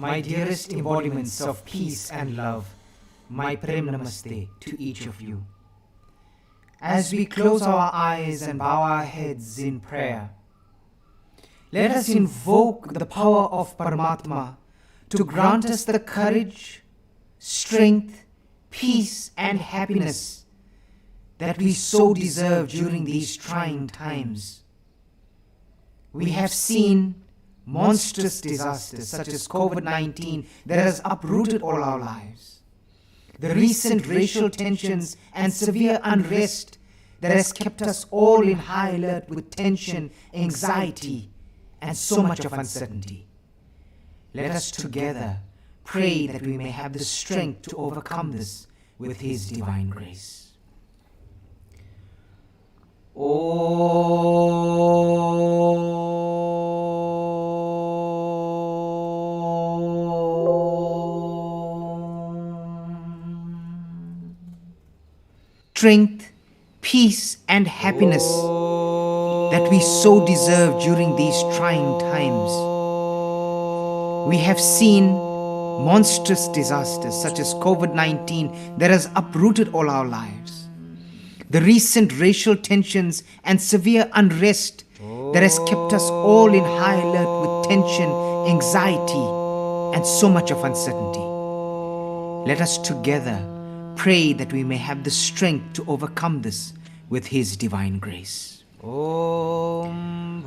My dearest embodiments of peace and love, my Prem Namaste to each of you. As we close our eyes and bow our heads in prayer, let us invoke the power of Paramatma to grant us the courage, strength, peace and happiness that we so deserve during these trying times. We have seen monstrous disasters such as COVID-19 that has uprooted all our lives. The recent racial tensions and severe unrest that has kept us all in high alert with tension, anxiety, and so much of uncertainty. Let us together pray that we may have the strength to overcome this with His divine grace. Strength, peace and happiness that we so deserve during these trying times. We have seen monstrous disasters such as COVID-19 that has uprooted all our lives. The recent racial tensions and severe unrest that has kept us all in high alert with tension, anxiety, and so much of uncertainty. Let us together pray that we may have the strength to overcome this with His divine grace. Om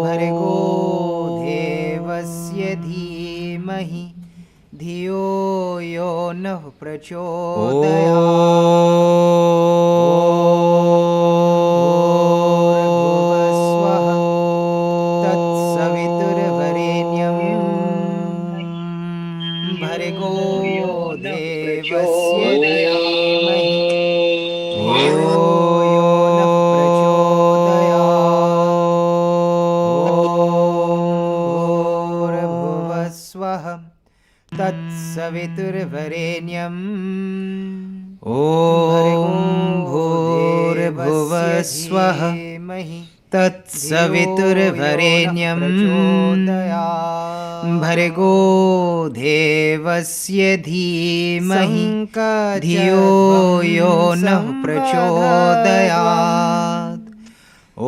Bhargo Devasya Dhimahi Dhiyo Yo Nah Saviturvarenyam Om Bhurvasvaha तत्सवितुर्वरेण्यं भर्गो देवस्य धीमहि धियो यो नः प्रचोदयात्। ॐ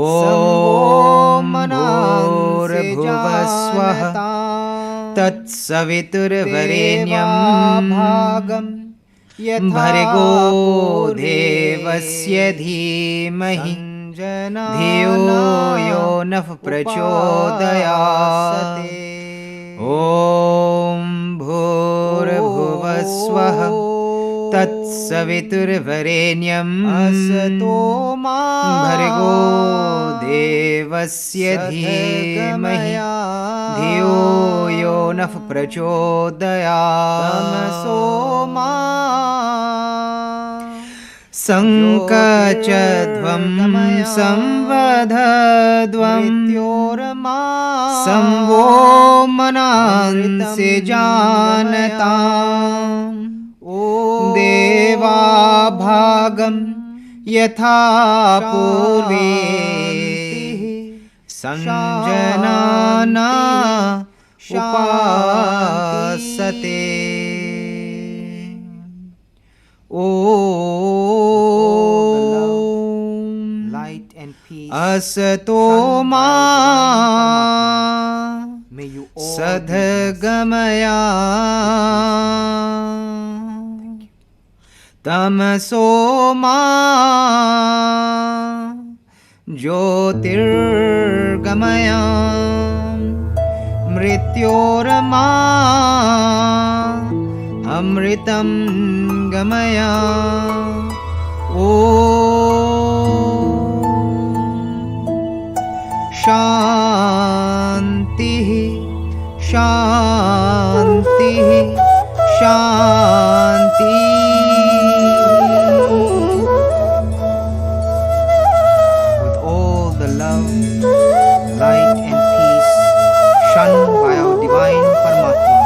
भूर्भुवस्वः तत्सवितुर्वरेण्यं भर्गो देवस्य धीमहि धियो यो नः प्रचोदयात्। ॐ भूर्भुवस्वः तत्सवितुर्वरेण्यं भर्गो देवस्य धीमहि धियो यो नः प्रचोदयात्। सङ्कचध्वं संवधध्वं संवो मनांसि जानताम्। देवाभागं यथा पूर्वे संजनाना उपासते। असतो मा सद्गमया तमसो मा ज्योतिर्गमया मृत्योर्मा अमृतं गमया। शान्तिः शान्तिः शान्तिः। With all the love, light and peace shone by our divine Paramatma,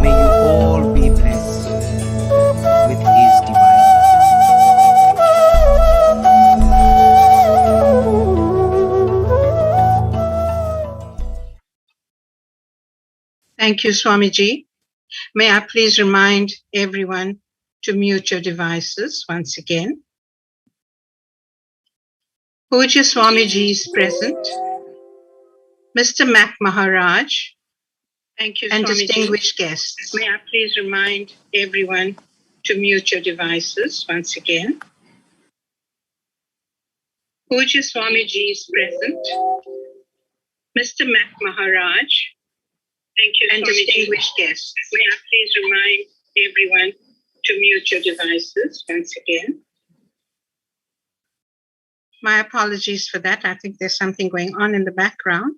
may you all be blessed with his divine Thank you, Swamiji. May I please remind everyone to mute your devices once again. Pujya Swamiji is present. Mr. Mac Maharaj. Thank you, and Swamiji. Distinguished guests. May I please remind everyone to mute your devices once again. Pujya Swamiji is present. Mr. Mac Maharaj. Thank you, and Swamiji. Distinguished guests. May I please remind everyone to mute your devices once again. My apologies for that. I think there's something going on in the background.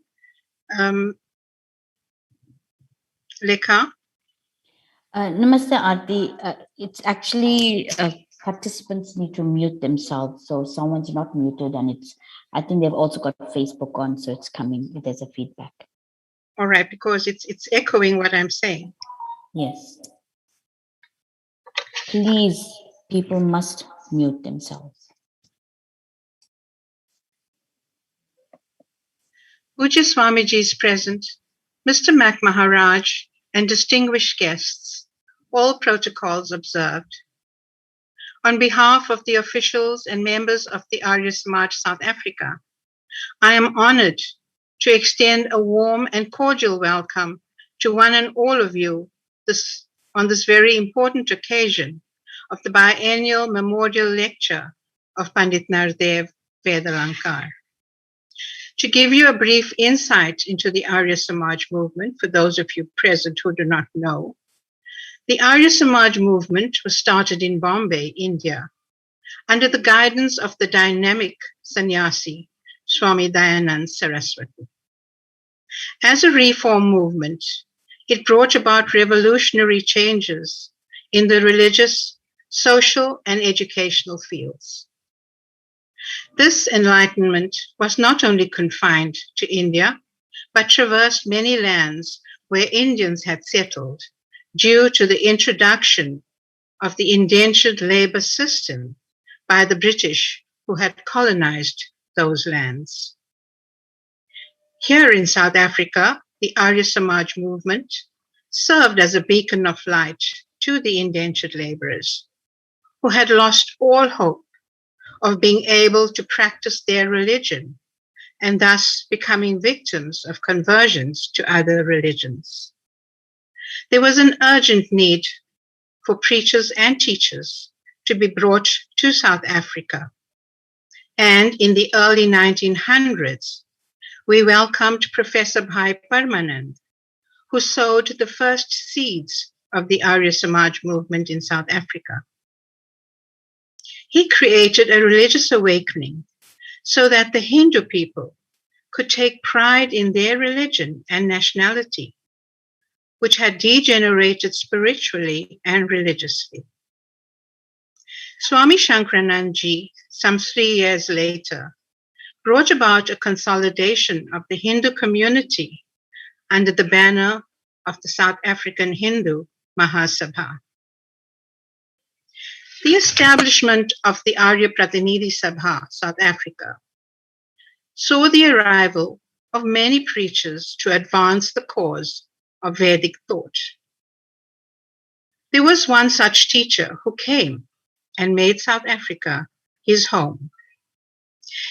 Lekha? Namaste, Aarti. It's actually participants need to mute themselves. So someone's not muted, and I think they've also got Facebook on, so it's coming. There's a feedback. All right, because it's echoing what I'm saying. Yes. Please, people must mute themselves. Pujya Swamiji is present. Mr. Mac Maharaj and distinguished guests, all protocols observed. On behalf of the officials and members of the Arya Samaj South Africa, I am honored to extend a warm and cordial welcome to one and all of you on this very important occasion of the biennial memorial lecture of Pandit Nardev Vedalankar. To give you a brief insight into the Arya Samaj movement, for those of you present who do not know, the Arya Samaj movement was started in Bombay, India, under the guidance of the dynamic sannyasi, Swami Dayanand Saraswati. As a reform movement, it brought about revolutionary changes in the religious, social, and educational fields. This enlightenment was not only confined to India, but traversed many lands where Indians had settled due to the introduction of the indentured labor system by the British who had colonized those lands. Here in South Africa, the Arya Samaj movement served as a beacon of light to the indentured laborers who had lost all hope of being able to practice their religion and thus becoming victims of conversions to other religions. There was an urgent need for preachers and teachers to be brought to South Africa. And in the early 1900s, we welcomed Professor Bhai Parmanand, who sowed the first seeds of the Arya Samaj movement in South Africa. He created a religious awakening so that the Hindu people could take pride in their religion and nationality, which had degenerated spiritually and religiously. Swami Shankaranandji, some 3 years later, brought about a consolidation of the Hindu community under the banner of the South African Hindu Mahasabha. The establishment of the Arya Pratinidhi Sabha, South Africa, saw the arrival of many preachers to advance the cause of Vedic thought. There was one such teacher who came and made South Africa his home.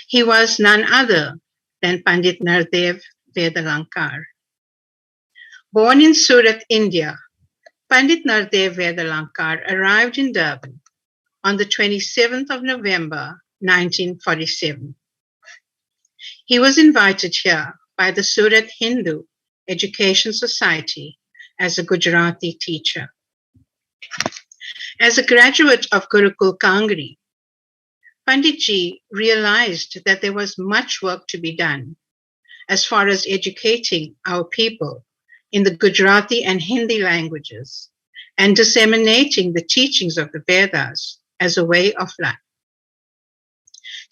He was none other than Pandit Nardev Vedalankar. Born in Surat, India, Pandit Nardev Vedalankar arrived in Durban on the 27th of November, 1947. He was invited here by the Surat Hindu Education Society as a Gujarati teacher. As a graduate of Gurukul Kangri, Panditji realized that there was much work to be done as far as educating our people in the Gujarati and Hindi languages and disseminating the teachings of the Vedas as a way of life.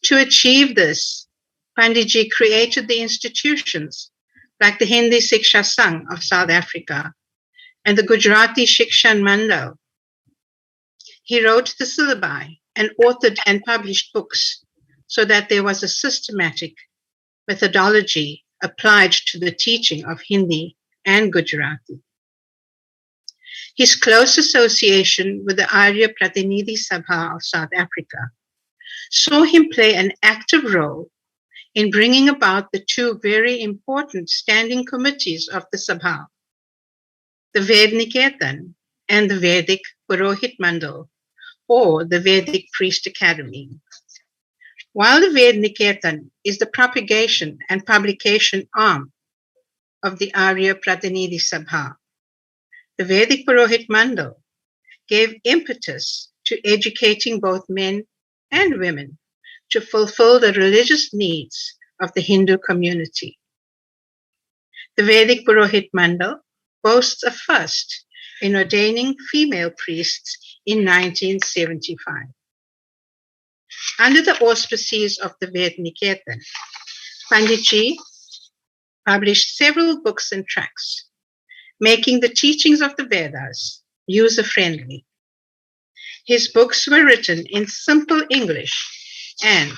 To achieve this, Panditji created the institutions like the Hindi Siksha Sangh of South Africa and the Gujarati Shikshan Mandal. He wrote the syllabi and authored and published books so that there was a systematic methodology applied to the teaching of Hindi and Gujarati. His close association with the Arya Pratinidhi Sabha of South Africa saw him play an active role in bringing about the two very important standing committees of the Sabha, the Ved Niketan and the Vedic Purohit Mandal, or the Vedic Priest Academy. While the Ved Niketan is the propagation and publication arm of the Arya Pratinidhi Sabha, the Vedic Purohit Mandal gave impetus to educating both men and women to fulfill the religious needs of the Hindu community. The Vedic Purohit Mandal boasts a first in ordaining female priests in 1975. Under the auspices of the Ved Niketan, Panditji published several books and tracts, making the teachings of the Vedas user-friendly. His books were written in simple English and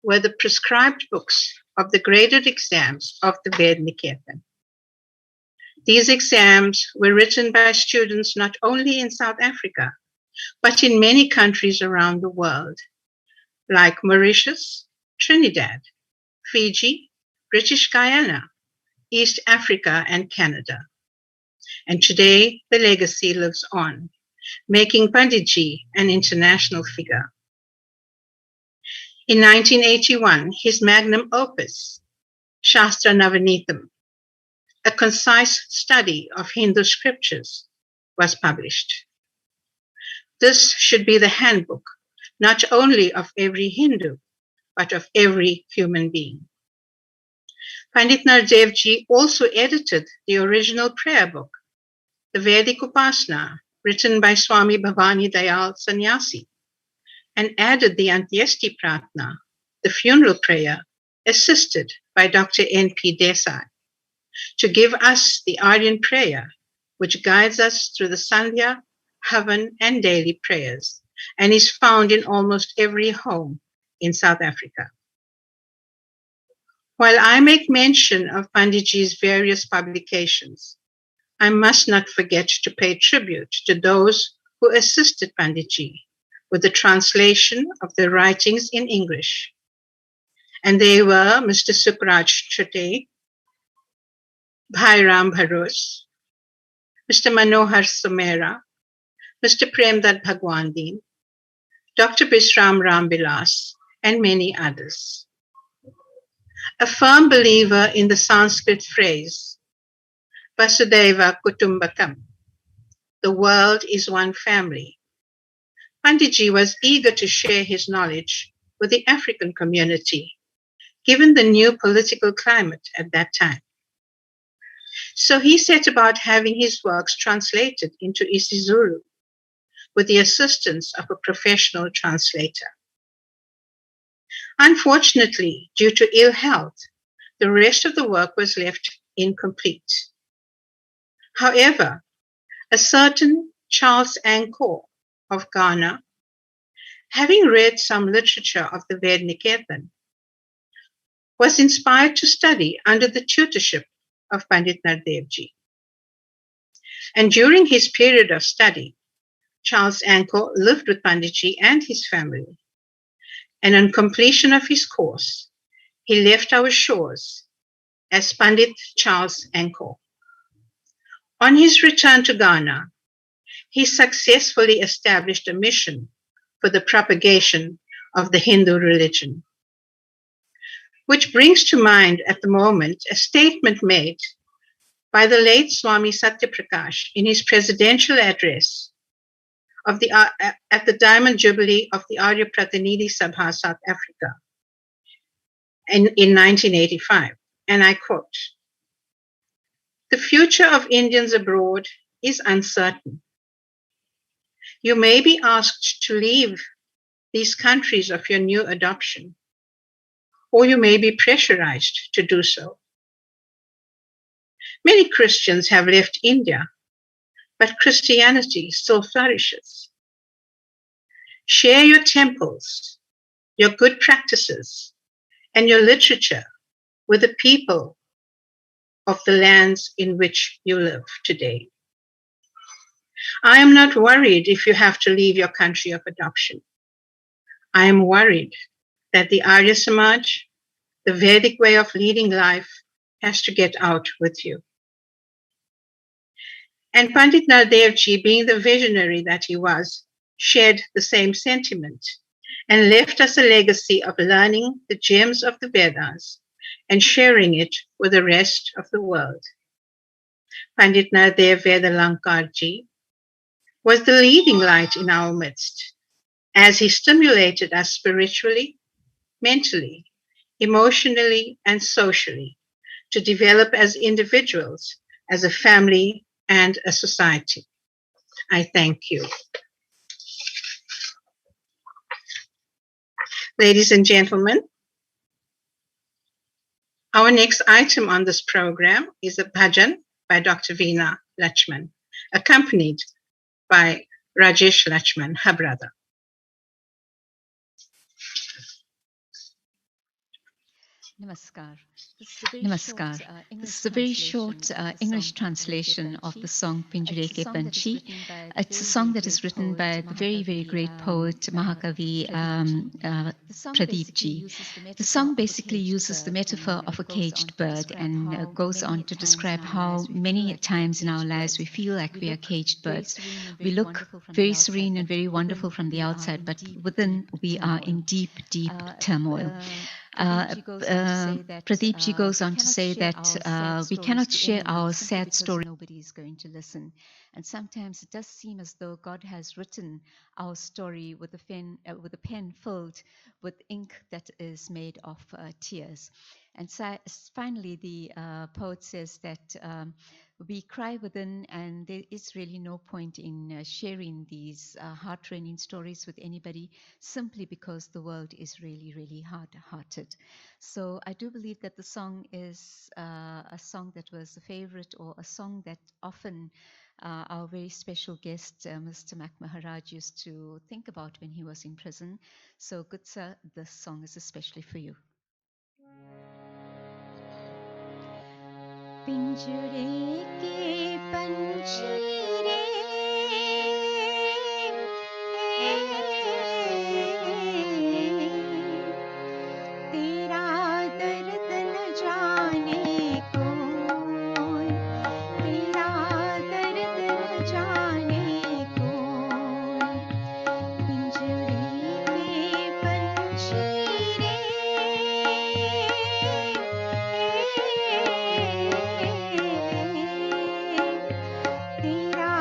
were the prescribed books of the graded exams of the Ved Niketan. These exams were written by students not only in South Africa, but in many countries around the world, like Mauritius, Trinidad, Fiji, British Guyana, East Africa, and Canada. And today, the legacy lives on, making Panditji an international figure. In 1981, his magnum opus, Shastra Navanitam, a concise study of Hindu scriptures, was published. This should be the handbook, not only of every Hindu, but of every human being. Pandit Nardevji also edited the original prayer book, the Vedic Upasana, written by Swami Bhavani Dayal Sannyasi, and added the Antyesti Pratna, the funeral prayer, assisted by Dr. N.P. Desai, to give us the Aryan prayer, which guides us through the Sandhya, Havan, and daily prayers, and is found in almost every home in South Africa. While I make mention of Panditji's various publications, I must not forget to pay tribute to those who assisted Panditji with the translation of the writings in English. And they were Mr. Sukraj Chote, Bhai Ram Bharos, Mr. Manohar Somera, Mr. Premdat Bhagwandin, Dr. Bisram Rambilas, and many others. A firm believer in the Sanskrit phrase, Vasudhaiva Kutumbakam, the world is one family, Panditji was eager to share his knowledge with the African community, given the new political climate at that time. So he set about having his works translated into isiZulu with the assistance of a professional translator. Unfortunately, due to ill health, the rest of the work was left incomplete. However, a certain Charles Ancore of Ghana, having read some literature of the Vedalankar, was inspired to study under the tutorship of Pandit Nardev ji. And during his period of study, Charles Ancore lived with Panditji and his family. And on completion of his course, he left our shores as Pandit Charles Ancore. On his return to Ghana, he successfully established a mission for the propagation of the Hindu religion, which brings to mind at the moment a statement made by the late Swami Satyaprakash in his presidential address of at the Diamond Jubilee of the Arya Pratinidhi Sabha, South Africa, in 1985. And I quote, "The future of Indians abroad is uncertain. You may be asked to leave these countries of your new adoption, or you may be pressurized to do so. Many Christians have left India, but Christianity still flourishes. Share your temples, your good practices, and your literature with the people of the lands in which you live today. I am not worried if you have to leave your country of adoption. I am worried that the Arya Samaj, the Vedic way of leading life, has to get out with you." And Pandit Nardev ji, being the visionary that he was, shared the same sentiment and left us a legacy of learning the gems of the Vedas and sharing it with the rest of the world. Pandit Nardev Vedalankar ji was the leading light in our midst as he stimulated us spiritually, mentally, emotionally, and socially to develop as individuals, as a family, and a society. I thank you. Ladies and gentlemen, our next item on this program is a bhajan by Dr. Veena Lachman, accompanied by Rajesh Lachman, her brother. Namaskar. This is a very short English translation of the song Pinjare Ke Panchi. It's a song that is written by the very, very great poet Mahakavi Pradeep ji. The song basically uses the metaphor of a caged bird and goes on to describe how many times in our lives we feel like we are caged birds. We look very serene and very wonderful from the outside, but within we are in deep, deep turmoil. Pradeep ji goes on to say that we cannot share our sad story. Nobody is going to listen. And sometimes it does seem as though God has written our story with a pen filled with ink that is made of tears. And so, finally, the poet says that we cry within, and there is really no point in sharing these heart-rending stories with anybody, simply because the world is really, really hard-hearted. So I do believe that the song is a song that was a favorite, or a song that often our very special guest, Mr. Mac Maharaj, used to think about when he was in prison. So, good sir, this song is especially for you. पिंजरे के पंछी रे तेरा दर्द न जाने कौन, तेरा दर्द न जाने कौन, पिंजरे के पंछी रे तेरा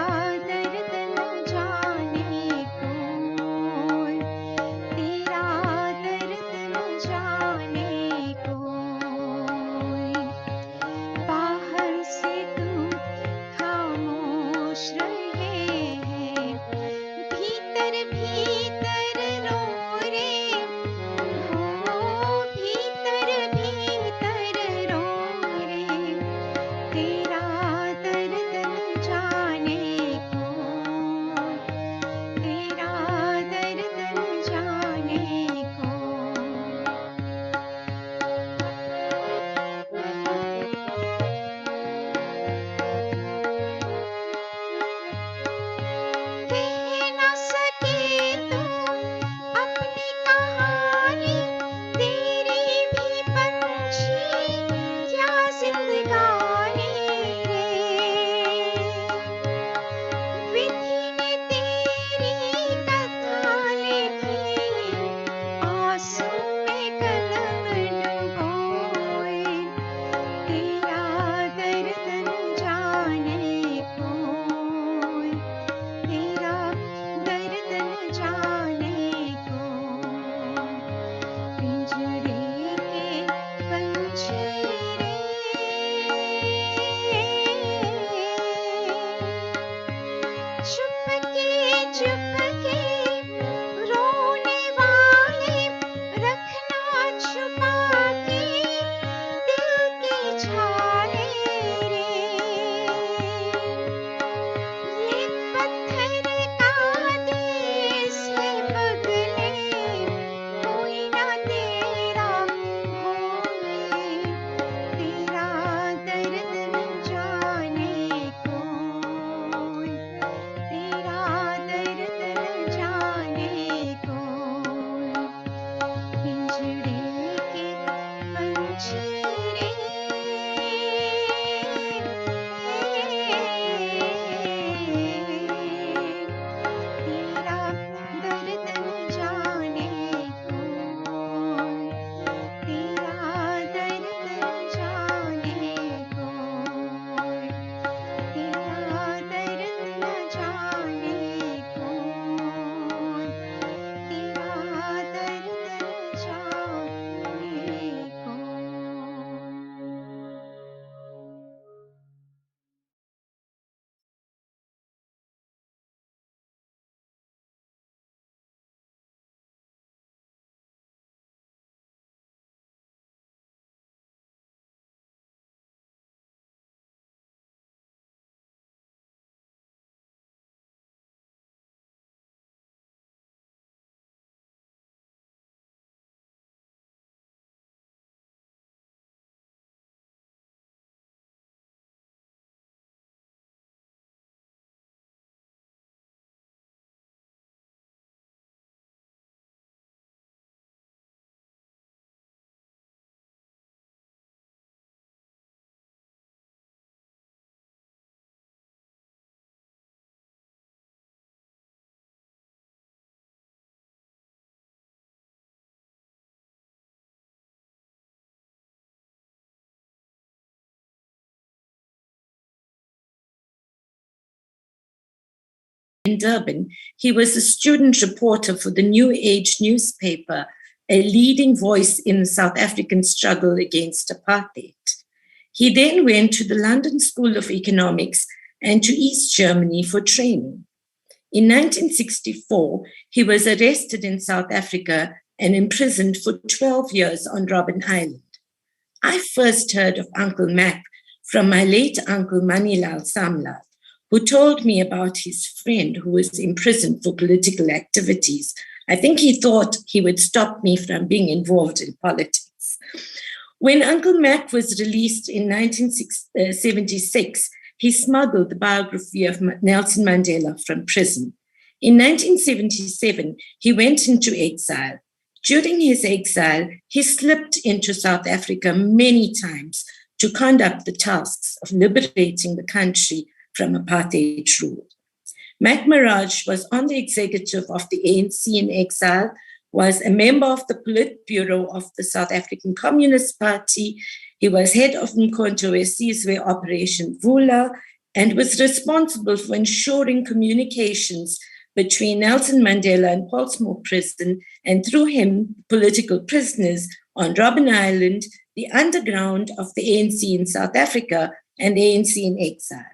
दर्द न जाने कौन, तेरा दर्द न जाने कौन, बाहर से तुम खामोश रहे हैं, भीतर भीतर रो रे हो, भीतर भीतर रो रे, तेरा दर्द न जाने कौन, तेरा दर्द न जाने कौन। कह न सके तुम अपनी कहानी, तेरी भी पंछी क्या जिंदगानी रे, विधि ने तेरी कथा लिखी, आंसू में कलम डुबोए, तेरा दर्द न जाने कौन, तेरा दर्द न जाने कौन, पिंजरे के पंछी रे चुपके रोने वाले, रखना छुपा के दिल की छाले रे, ये पत्थर का देश है बदले, कोई ना तेरा होए, तेरा दर्द न जाने कौन, तेरा दर्द न जाने कौन, पिंजरे के पंछी रे तेरा दर्द न जाने कौन, तेरा दर्द न जाने कौन, तेरा दर्द न जाने कौन, तेरा दर्द न जाने कौन। In Durban, he was a student reporter for the New Age newspaper, a leading voice in the South African struggle against apartheid. He then went to the London School of Economics and to East Germany for training. In 1964, he was arrested in South Africa and imprisoned for 12 years on Robben Island. I first heard of Uncle Mac from my late uncle Manilal Samlal, who told me about his friend who was imprisoned for political activities. I think he thought he would stop me from being involved in politics. When Uncle Mac was released in 1976, he smuggled the biography of Nelson Mandela from prison. In 1977, he went into exile. During his exile, he slipped into South Africa many times to conduct the tasks of liberating the country from apartheid rule. Mac Mirage was on the executive of the ANC in exile, was a member of the Politburo of the South African Communist Party. He was head of Mkhonto Wesizwe Operation Vula and was responsible for ensuring communications between Nelson Mandela and Portsmouth Prison, and through him, political prisoners on Robben Island, the underground of the ANC in South Africa, and ANC in exile.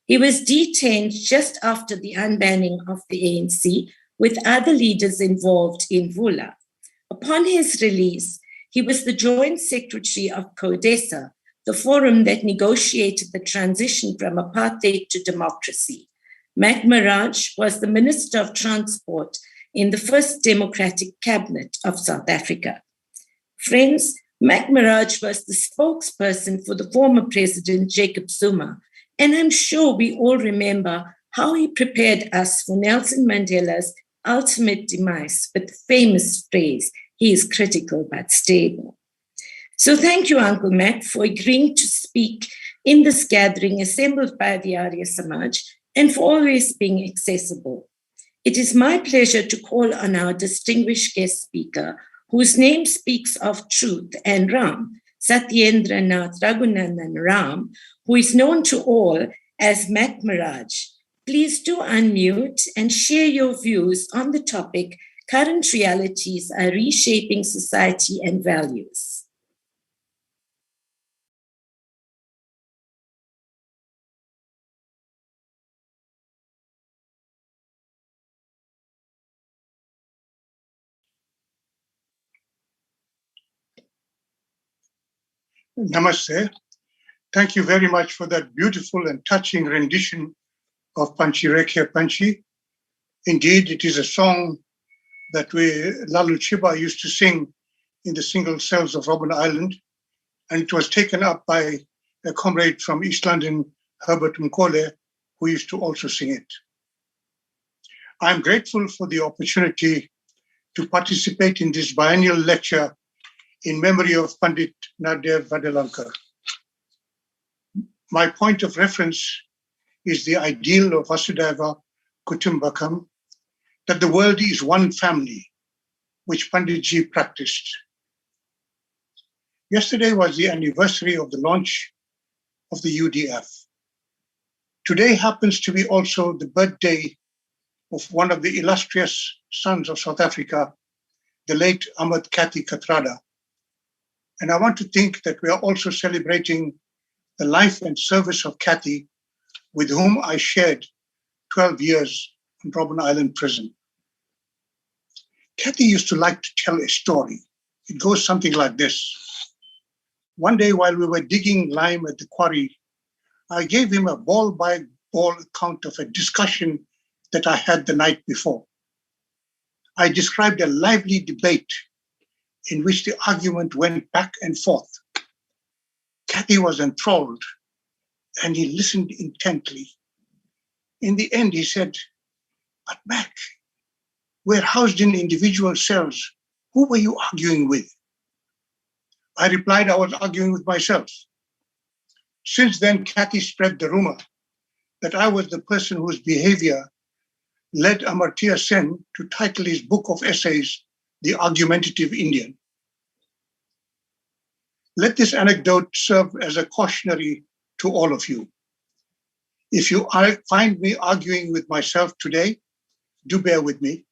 He was detained just after the unbanning of the ANC, with other leaders involved in Vula. Upon his release, he was the Joint Secretary of CODESA, the forum that negotiated the transition from apartheid to democracy. Mac Mirage was the Minister of Transport in the first Democratic Cabinet of South Africa. Friends, Mac Mirage was the spokesperson for the former President Jacob Zuma, and I'm sure we all remember how he prepared us for Nelson Mandela's ultimate demise with the famous phrase, "He is critical but stable." So thank you, Uncle Mac, for agreeing to speak in this gathering assembled by the Arya Samaj and for always being accessible. It is my pleasure to call on our distinguished guest speaker, whose name speaks of truth and Ram, Satyendra Nath Raghunandan Ram, who is known to all as Mac Mirage. Please do unmute and share your views on the topic, Current Realities Are Reshaping Society and Values. Namaste. Thank you very much for that beautiful and touching rendition of Panchi Rekhe Panchi. Indeed, it is a song that Lalu Chiba used to sing in the single cells of Robben Island, and it was taken up by a comrade from East London, Herbert Mkole, who used to also sing it. I'm grateful for the opportunity to participate in this biennial lecture in memory of Pandit Nardev Vedalankar. My point of reference is the ideal of Vasudhaiva Kutumbakam, that the world is one family, which Panditji practiced. Yesterday was the anniversary of the launch of the UDF. Today happens to be also the birthday of one of the illustrious sons of South Africa, the late Ahmad Kati Kathrada. And I want to think that we are also celebrating the life and service of Kati, with whom I shared 12 years in Robben Island prison. Kati used to like to tell a story. It goes something like this. One day while we were digging lime at the quarry, I gave him a ball-by-ball account of a discussion that I had the night before. I described a lively debate in which the argument went back and forth. Kati was enthralled and he listened intently. In the end, he said, "But Mac, we're housed in individual cells. Who were you arguing with?" I replied, "I was arguing with myself." Since then, Kati spread the rumor that I was the person whose behavior led Amartya Sen to title his book of essays, The Argumentative Indian. Let this anecdote serve as a cautionary to all of you. If you find me arguing with myself today, do bear with me,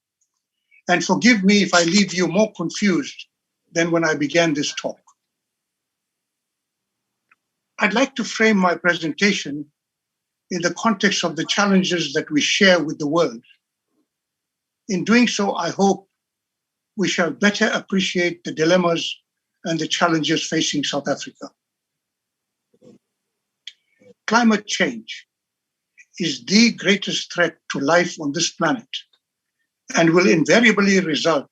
and forgive me if I leave you more confused than when I began this talk. I'd like to frame my presentation in the context of the challenges that we share with the world. In doing so, I hope we shall better appreciate the dilemmas and the challenges facing South Africa. Climate change is the greatest threat to life on this planet and will invariably result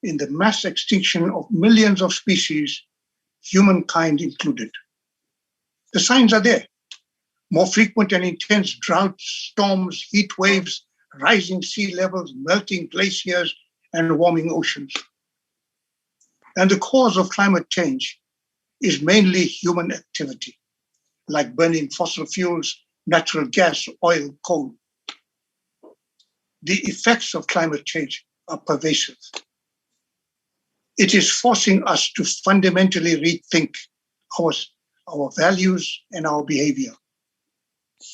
in the mass extinction of millions of species humankind included. The signs are there. More frequent and intense droughts, storms, heat waves, rising sea levels, melting glaciers, and warming oceans. And the cause of climate change is mainly human activity, like burning fossil fuels, natural gas, oil, coal. The effects of climate change are pervasive. It is forcing us to fundamentally rethink our values and our behavior.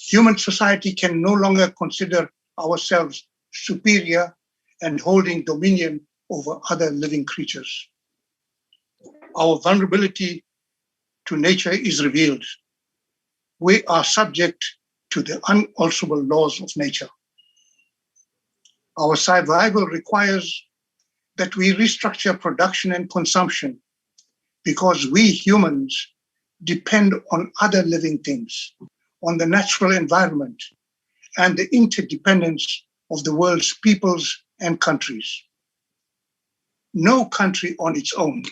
Human society can no longer consider ourselves superior and holding dominion over other living creatures. Our vulnerability to nature is revealed. We are subject to the unalterable laws of nature. Our survival requires that we restructure production and consumption because we humans depend on other living things, on the natural environment, and the interdependence of the world's peoples and countries. No country on its own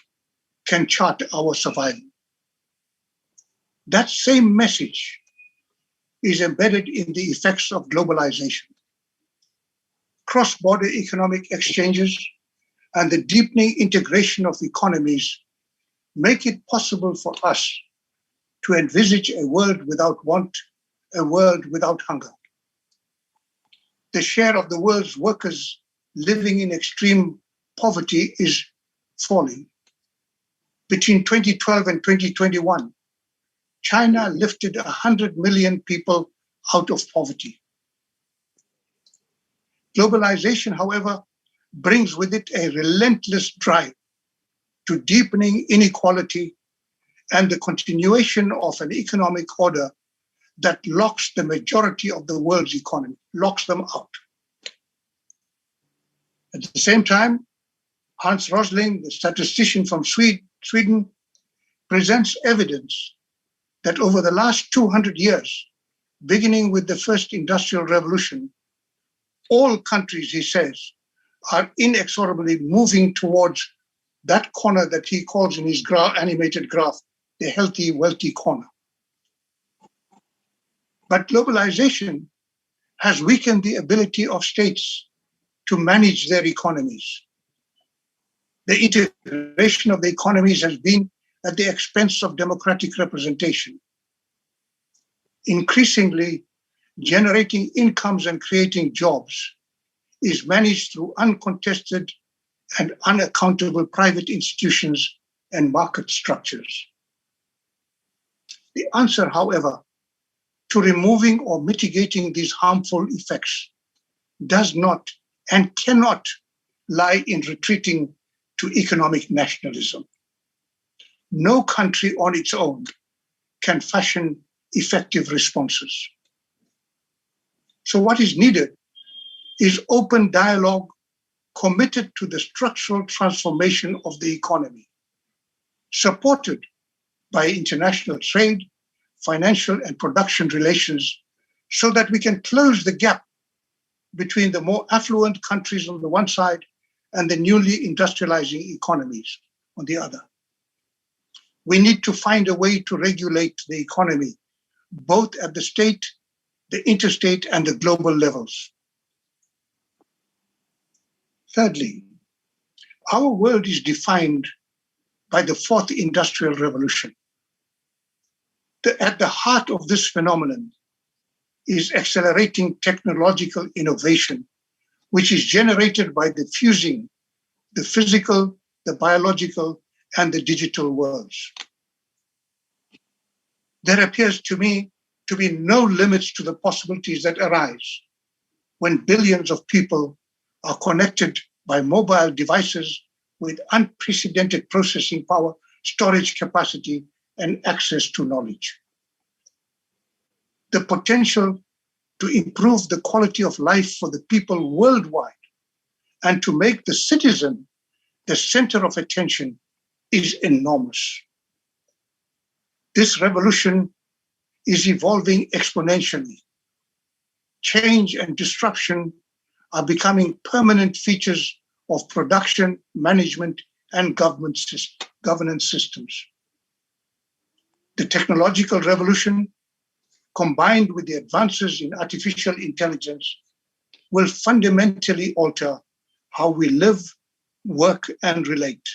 can chart our survival. That same message is embedded in the effects of globalization. Cross-border economic exchanges and the deepening integration of economies make it possible for us to envisage a world without want, a world without hunger. The share of the world's workers living in extreme poverty is falling. Between 2012 and 2021, China lifted 100 million people out of poverty. Globalization, however, brings with it a relentless drive to deepening inequality and the continuation of an economic order that locks the majority of the world's economy, locks them out. At the same time, Hans Rosling, the statistician from Sweden, presents evidence that over the last 200 years, beginning with the first industrial revolution, all countries, he says, are inexorably moving towards that corner that he calls in his animated graph, the healthy, wealthy corner. But globalization has weakened the ability of states to manage their economies. The integration of the economies has been at the expense of democratic representation. Increasingly, generating incomes and creating jobs is managed through uncontested and unaccountable private institutions and market structures. The answer, however, to removing or mitigating these harmful effects does not and cannot lie in retreating to economic nationalism. No country on its own can fashion effective responses. So what is needed is open dialogue committed to the structural transformation of the economy, supported by international trade, financial and production relations, so that we can close the gap between the more affluent countries on the one side and the newly industrializing economies on the other. We need to find a way to regulate the economy, both at the state, the interstate, and the global levels. Thirdly, our world is defined by the fourth industrial revolution. At the heart of this phenomenon is accelerating technological innovation, which is generated by the fusing the physical, the biological, and the digital worlds. There appears to me to be no limits to the possibilities that arise when billions of people are connected by mobile devices with unprecedented processing power, storage capacity, and access to knowledge. The potential to improve the quality of life for the people worldwide and to make the citizen the center of attention is enormous. This revolution is evolving exponentially. Change and disruption are becoming permanent features of production, management, and governance systems. The technological revolution, combined with the advances in artificial intelligence, will fundamentally alter how we live, work, and relate.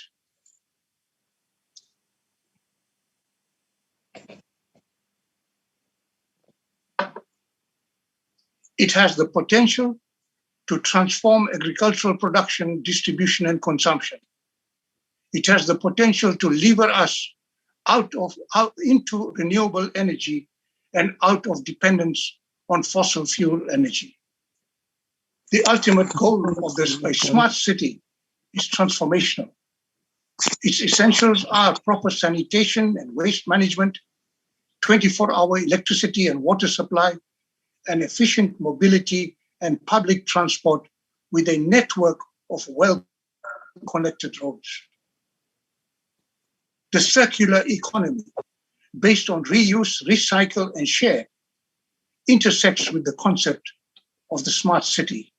It has the potential to transform agricultural production, distribution, and consumption. It has the potential to lever us out into renewable energy and out of dependence on fossil fuel energy. The ultimate goal of this smart city is transformational. Its essentials are proper sanitation and waste management, 24-hour electricity and water supply, and efficient mobility and public transport with a network of well-connected roads. The circular economy, based on reuse, recycle, and share, intersects with the concept of the smart city.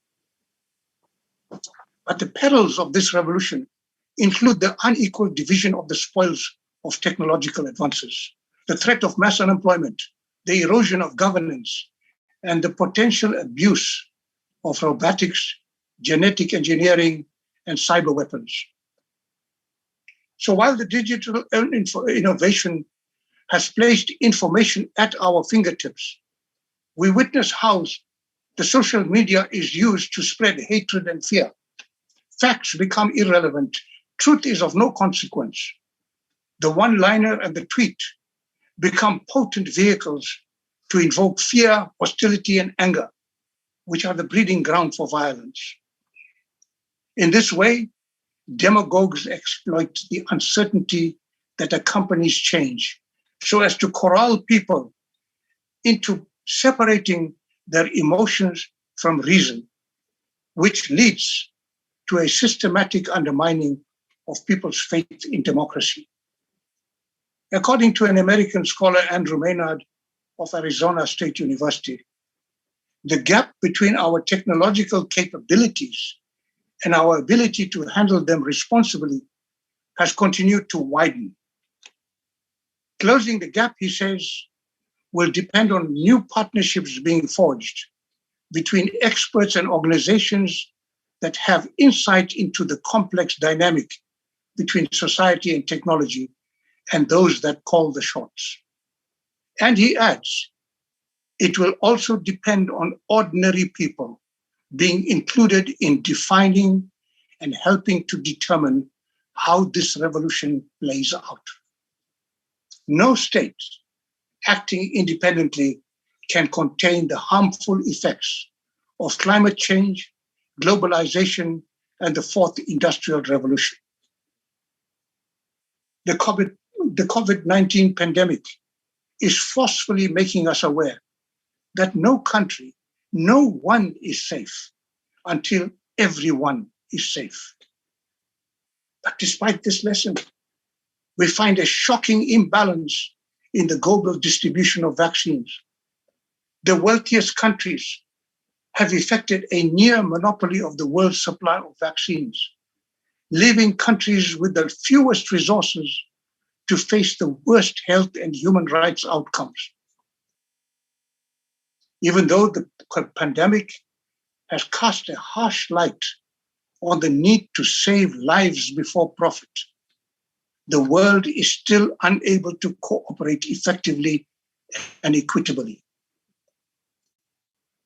But the perils of this revolution include the unequal division of the spoils of technological advances, the threat of mass unemployment, the erosion of governance, and the potential abuse of robotics, genetic engineering, and cyber weapons. So while the digital innovation has placed information at our fingertips, we witness how the social media is used to spread hatred and fear. Facts become irrelevant. Truth is of no consequence. The one-liner and the tweet become potent vehicles to invoke fear, hostility, and anger, which are the breeding ground for violence. In this way, demagogues exploit the uncertainty that accompanies change so as to corral people into separating their emotions from reason, which leads to a systematic undermining of people's faith in democracy. According to an American scholar, Andrew Maynard of Arizona State University, the gap between our technological capabilities and our ability to handle them responsibly has continued to widen. Closing the gap, he says, will depend on new partnerships being forged between experts and organizations that have insight into the complex dynamic between society and technology and those that call the shots. And he adds, it will also depend on ordinary people being included in defining and helping to determine how this revolution plays out. No state acting independently can contain the harmful effects of climate change, globalization, and the fourth industrial revolution. The COVID-19 pandemic is forcefully making us aware that no country, no one is safe until everyone is safe. But despite this lesson, we find a shocking imbalance in the global distribution of vaccines. The wealthiest countries have effected a near monopoly of the world's supply of vaccines, leaving countries with the fewest resources to face the worst health and human rights outcomes. Even though the pandemic has cast a harsh light on the need to save lives before profit, the world is still unable to cooperate effectively and equitably.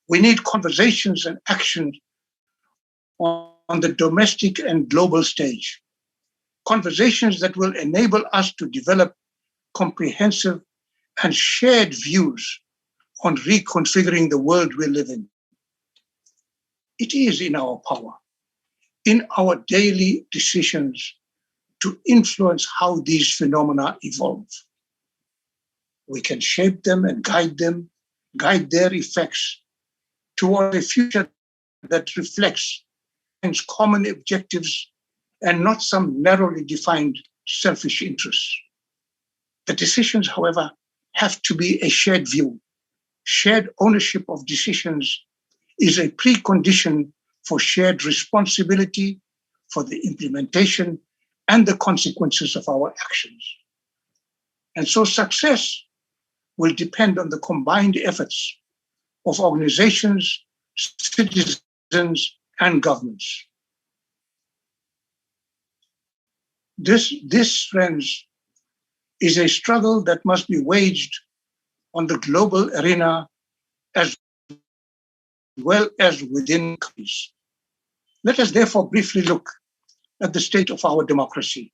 We need conversations and action on the domestic and global stage. Conversations that will enable us to develop comprehensive and shared views on reconfiguring the world we live in. It is in our power, in our daily decisions, to influence how these phenomena evolve. We can shape them and guide their effects toward a future that reflects common objectives and not some narrowly defined selfish interests. The decisions, however, have to be a shared view. Shared ownership of decisions is a precondition for shared responsibility for the implementation and the consequences of our actions. And so success will depend on the combined efforts of organizations, citizens, and governments. This, friends, is a struggle that must be waged on the global arena as well as within countries. Let us therefore briefly look at the state of our democracy.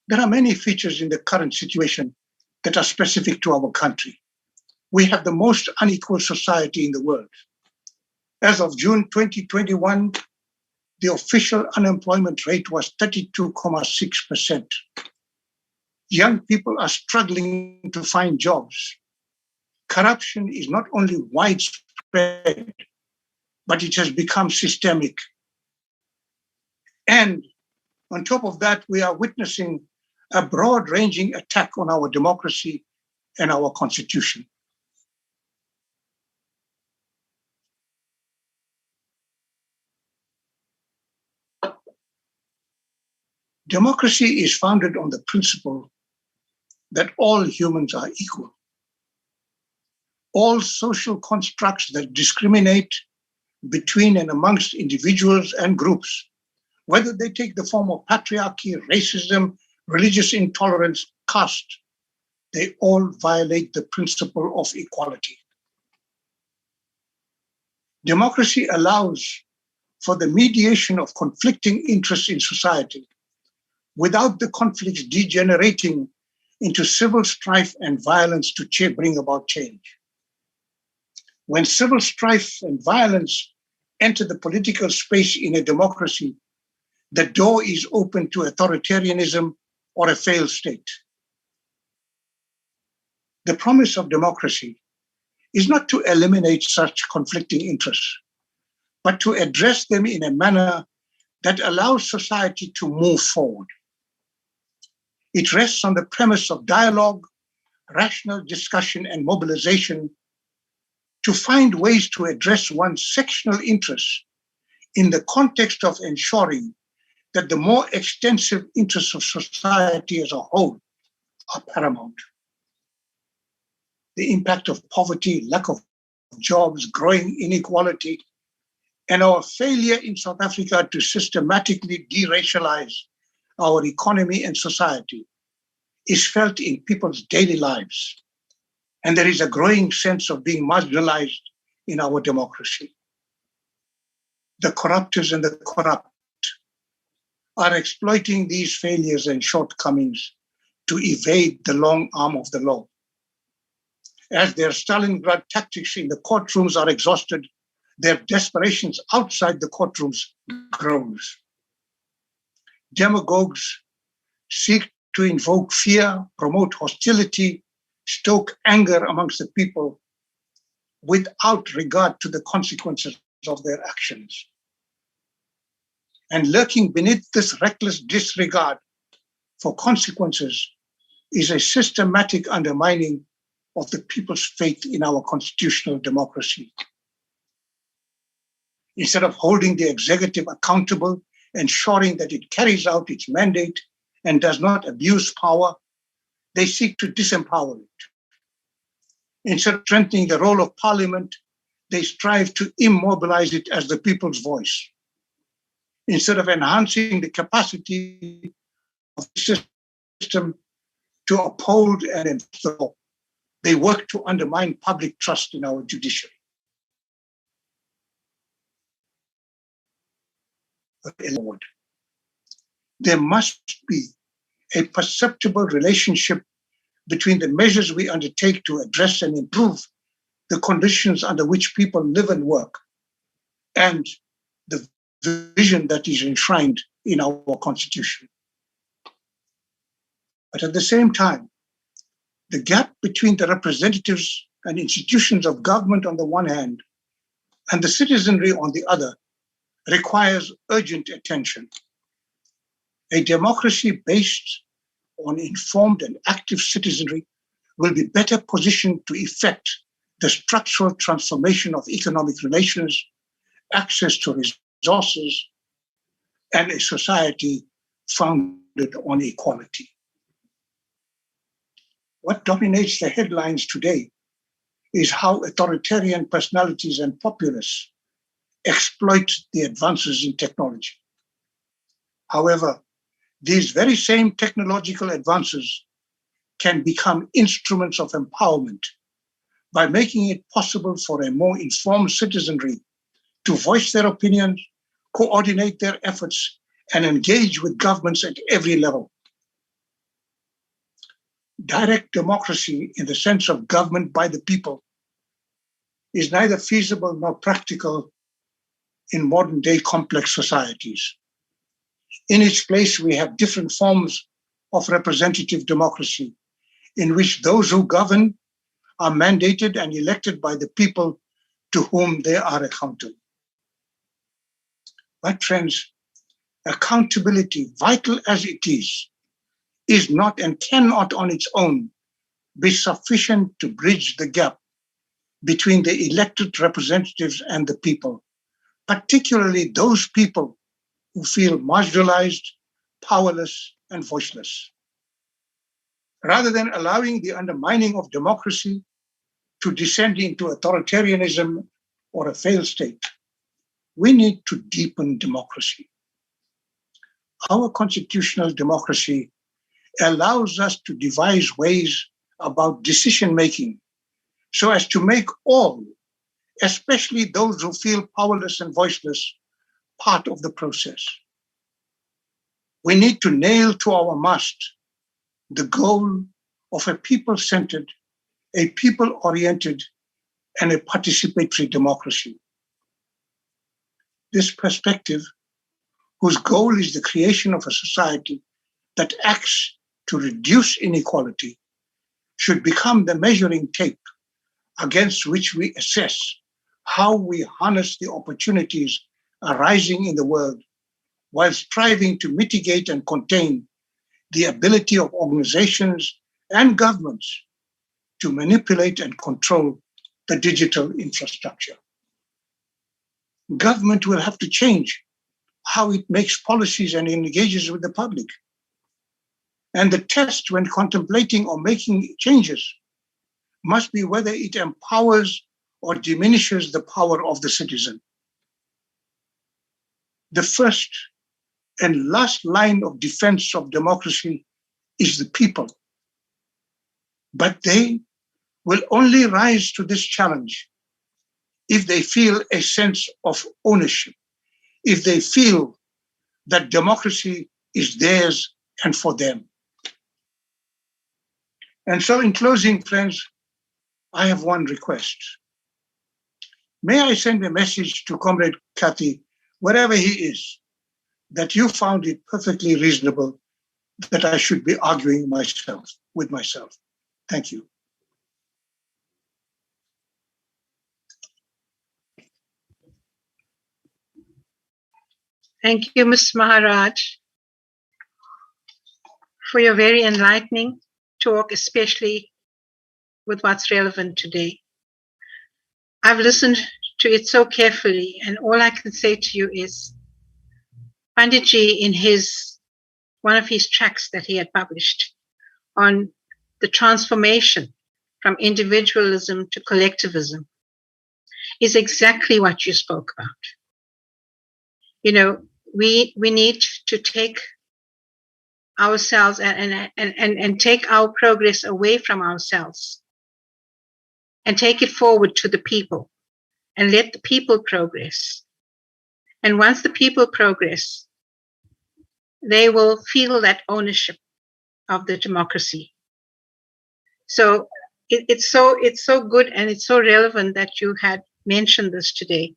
There are many features in the current situation that are specific to our country. We have the most unequal society in the world. As of June 2021, the official unemployment rate was 32.6%. Young people are struggling to find jobs. Corruption is not only widespread, but it has become systemic. And on top of that, we are witnessing a broad-ranging attack on our democracy and our constitution. Democracy is founded on the principle that all humans are equal. All social constructs that discriminate between and amongst individuals and groups, whether they take the form of patriarchy, racism, religious intolerance, caste, they all violate the principle of equality. Democracy allows for the mediation of conflicting interests in society without the conflicts degenerating into civil strife and violence to bring about change. When civil strife and violence enter the political space in a democracy, the door is open to authoritarianism or a failed state. The promise of democracy is not to eliminate such conflicting interests, but to address them in a manner that allows society to move forward. It rests on the premise of dialogue, rational discussion, and mobilization to find ways to address one's sectional interests in the context of ensuring that the more extensive interests of society as a whole are paramount. The impact of poverty, lack of jobs, growing inequality, and our failure in South Africa to systematically deracialize our economy and society is felt in people's daily lives. And there is a growing sense of being marginalized in our democracy. The corruptors and the corrupt are exploiting these failures and shortcomings to evade the long arm of the law. As their Stalingrad tactics in the courtrooms are exhausted, their desperations outside the courtrooms grows. Demagogues seek to invoke fear, promote hostility, stoke anger amongst the people without regard to the consequences of their actions. And lurking beneath this reckless disregard for consequences is a systematic undermining of the people's faith in our constitutional democracy. Instead of holding the executive accountable, ensuring that it carries out its mandate and does not abuse power, they seek to disempower it. Instead of strengthening the role of parliament, they strive to immobilize it as the people's voice. Instead of enhancing the capacity of the system to uphold and enforce the law, they work to undermine public trust in our judiciary. There must be a perceptible relationship between the measures we undertake to address and improve the conditions under which people live and work and the vision that is enshrined in our Constitution. But at the same time, the gap between the representatives and institutions of government on the one hand and the citizenry on the other requires urgent attention. A democracy based on informed and active citizenry will be better positioned to effect the structural transformation of economic relations, access to resources, and a society founded on equality. What dominates the headlines today is how authoritarian personalities and populists exploit the advances in technology. However, these very same technological advances can become instruments of empowerment by making it possible for a more informed citizenry to voice their opinions, coordinate their efforts, and engage with governments at every level. Direct democracy, in the sense of government by the people, is neither feasible nor practical in modern day complex societies. In its place, we have different forms of representative democracy in which those who govern are mandated and elected by the people to whom they are accountable. But friends, accountability, vital as it is not and cannot on its own be sufficient to bridge the gap between the elected representatives and the people, particularly those people who feel marginalized, powerless, and voiceless. Rather than allowing the undermining of democracy to descend into authoritarianism or a failed state, we need to deepen democracy. Our constitutional democracy allows us to devise ways about decision-making so as to make all, especially those who feel powerless and voiceless, part of the process. We need to nail to our mast the goal of a people-centered, a people-oriented, and a participatory democracy. This perspective, whose goal is the creation of a society that acts to reduce inequality, should become the measuring tape against which we assess how we harness the opportunities arising in the world while striving to mitigate and contain the ability of organizations and governments to manipulate and control the digital infrastructure. Government will have to change how it makes policies and engages with the public. And the test when contemplating or making changes must be whether it empowers or diminishes the power of the citizen. The first and last line of defense of democracy is the people. But they will only rise to this challenge if they feel a sense of ownership, if they feel that democracy is theirs and for them. And so in closing, friends, I have one request. May I send a message to Comrade Kathy, wherever he is, that you found it perfectly reasonable that I should be arguing with myself. Thank you. Thank you, Mr. Maharaj, for your very enlightening talk, especially with what's relevant today. I've listened to it so carefully, and all I can say to you is, Panditji, in one of his tracts that he had published on the transformation from individualism to collectivism, is exactly what you spoke about. You know, we need to take ourselves and take our progress away from ourselves and take it forward to the people and let the people progress. And once the people progress, they will feel that ownership of the democracy. So it's so good and it's so relevant that you had mentioned this today.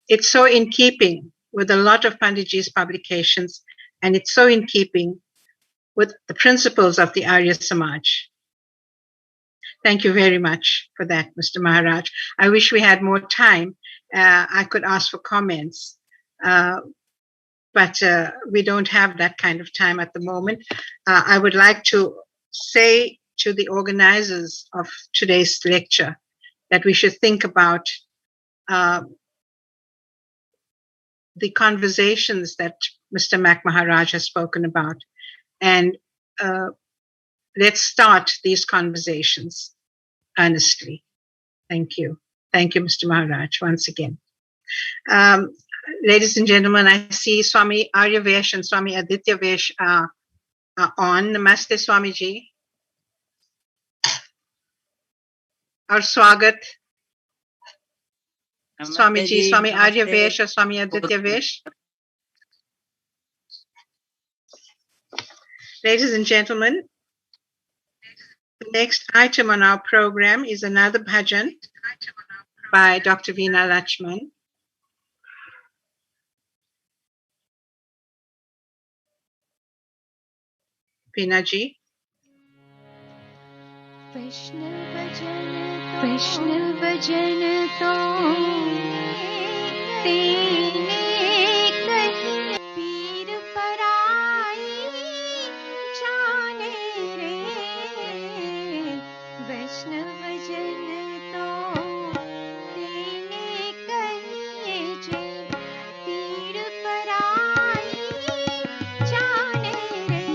It's so in keeping with a lot of Panditji's publications, and it's so in keeping with the principles of the Arya Samaj. Thank you very much for that, Mr. Maharaj. I wish we had more time. I could ask for comments, but we don't have that kind of time at the moment. I would like to say to the organizers of today's lecture that we should think about the conversations that Mr. Mac Maharaj has spoken about, and let's start these conversations earnestly. Thank you. Thank you, Mr. Maharaj, once again. Ladies and gentlemen, I see Swami Aryavesh and Swami Aditya Vesh are on. Namaste, Swamiji. Our swagat. Swamiji, Swami Aryavesh or Swami Aditya Vesh. Ladies and gentlemen, the next item on our program is another bhajan by Dr. Veena Lachman. Veena ji. वैष्णव भजन तो तेने कहीं पीर पराई जाने रे वैष्णव भजन तो तेने कहीं जे पीर पराई जाने रे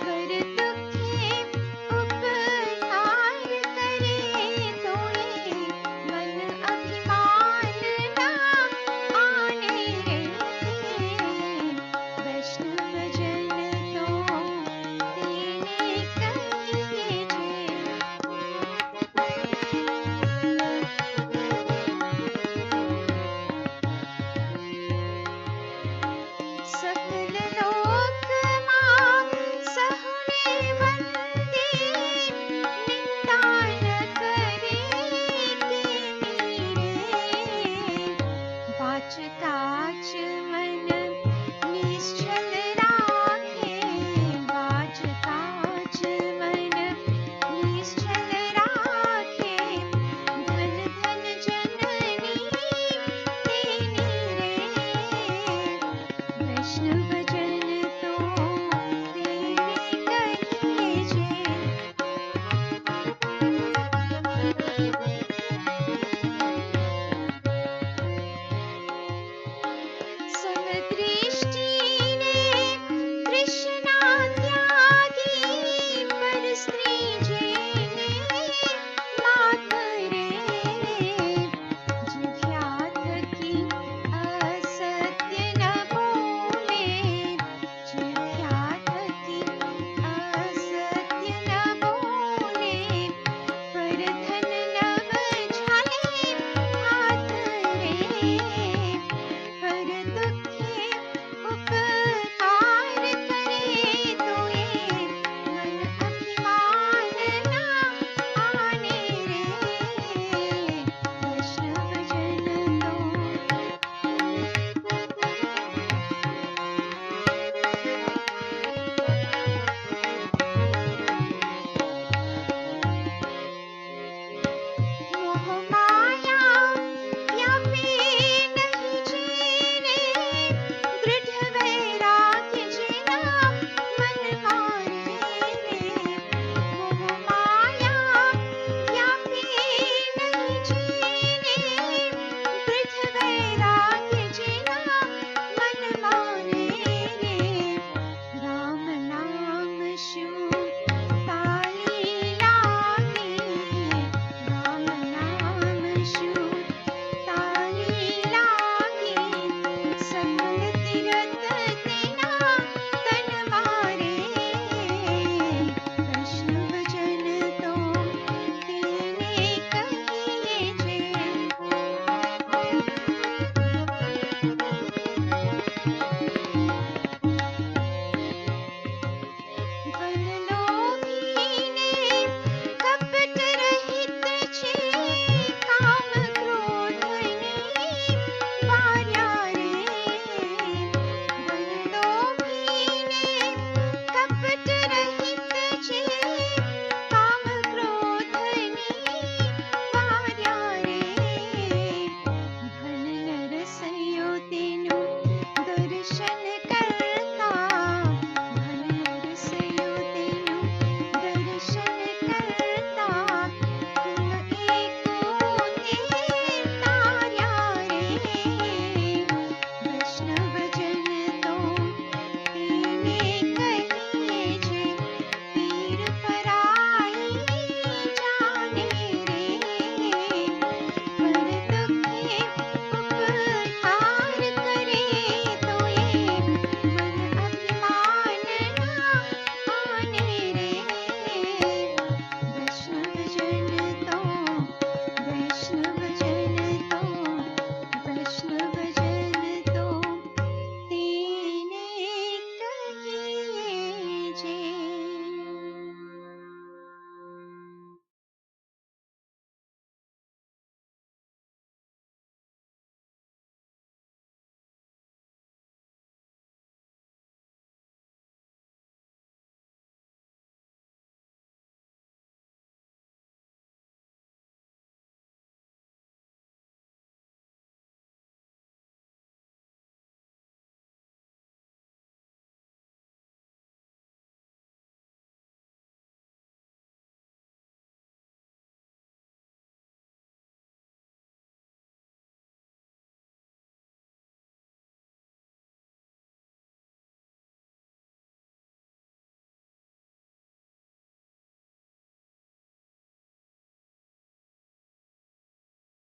कर दुखे उपकार करे तोए मन अभिमान ना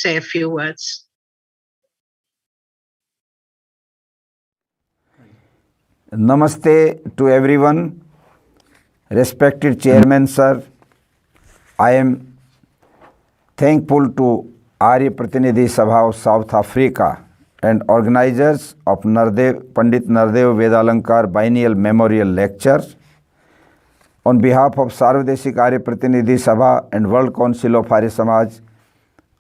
say a few words. Namaste to everyone. Respected Chairman, sir, I am thankful to Arya Pratinidhi Sabha of South Africa and organizers of Pandit Nardev Vedalankar Biennial Memorial Lecture. On behalf of Sarvadeshik Arya Pratinidhi Sabha and World Council of Arya Samaj,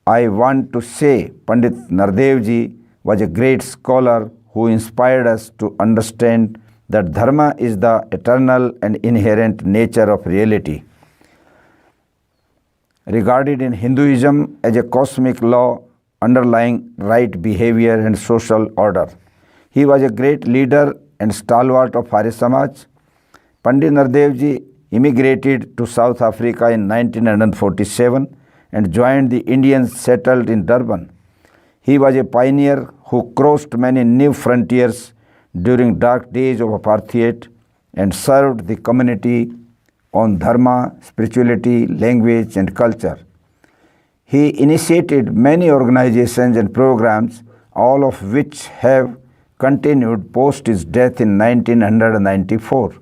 I want to say Pandit Nardev ji was a great scholar who inspired us to understand that dharma is the eternal and inherent nature of reality, regarded in Hinduism as a cosmic law underlying right behavior and social order. He was a great leader and stalwart of Arya Samaj. Pandit Nardev ji immigrated to South Africa in 1947 and joined the Indians settled in Durban. He was a pioneer who crossed many new frontiers during dark days of apartheid and served the community on dharma, spirituality, language and culture. He initiated many organizations and programs, all of which have continued post his death in 1994.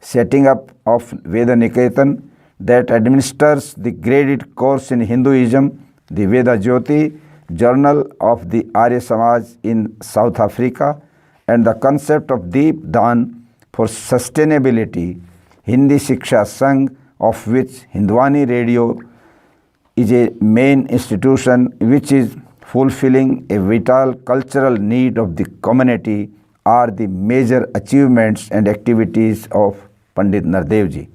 Setting up of Vedaniketan that administers the graded course in Hinduism, the Veda Jyoti, Journal of the Arya Samaj in South Africa, and the concept of Deep Dan for sustainability, Hindi Shiksha Sangh, of which Hindwani Radio is a main institution which is fulfilling a vital cultural need of the community, are the major achievements and activities of Pandit Nardev ji.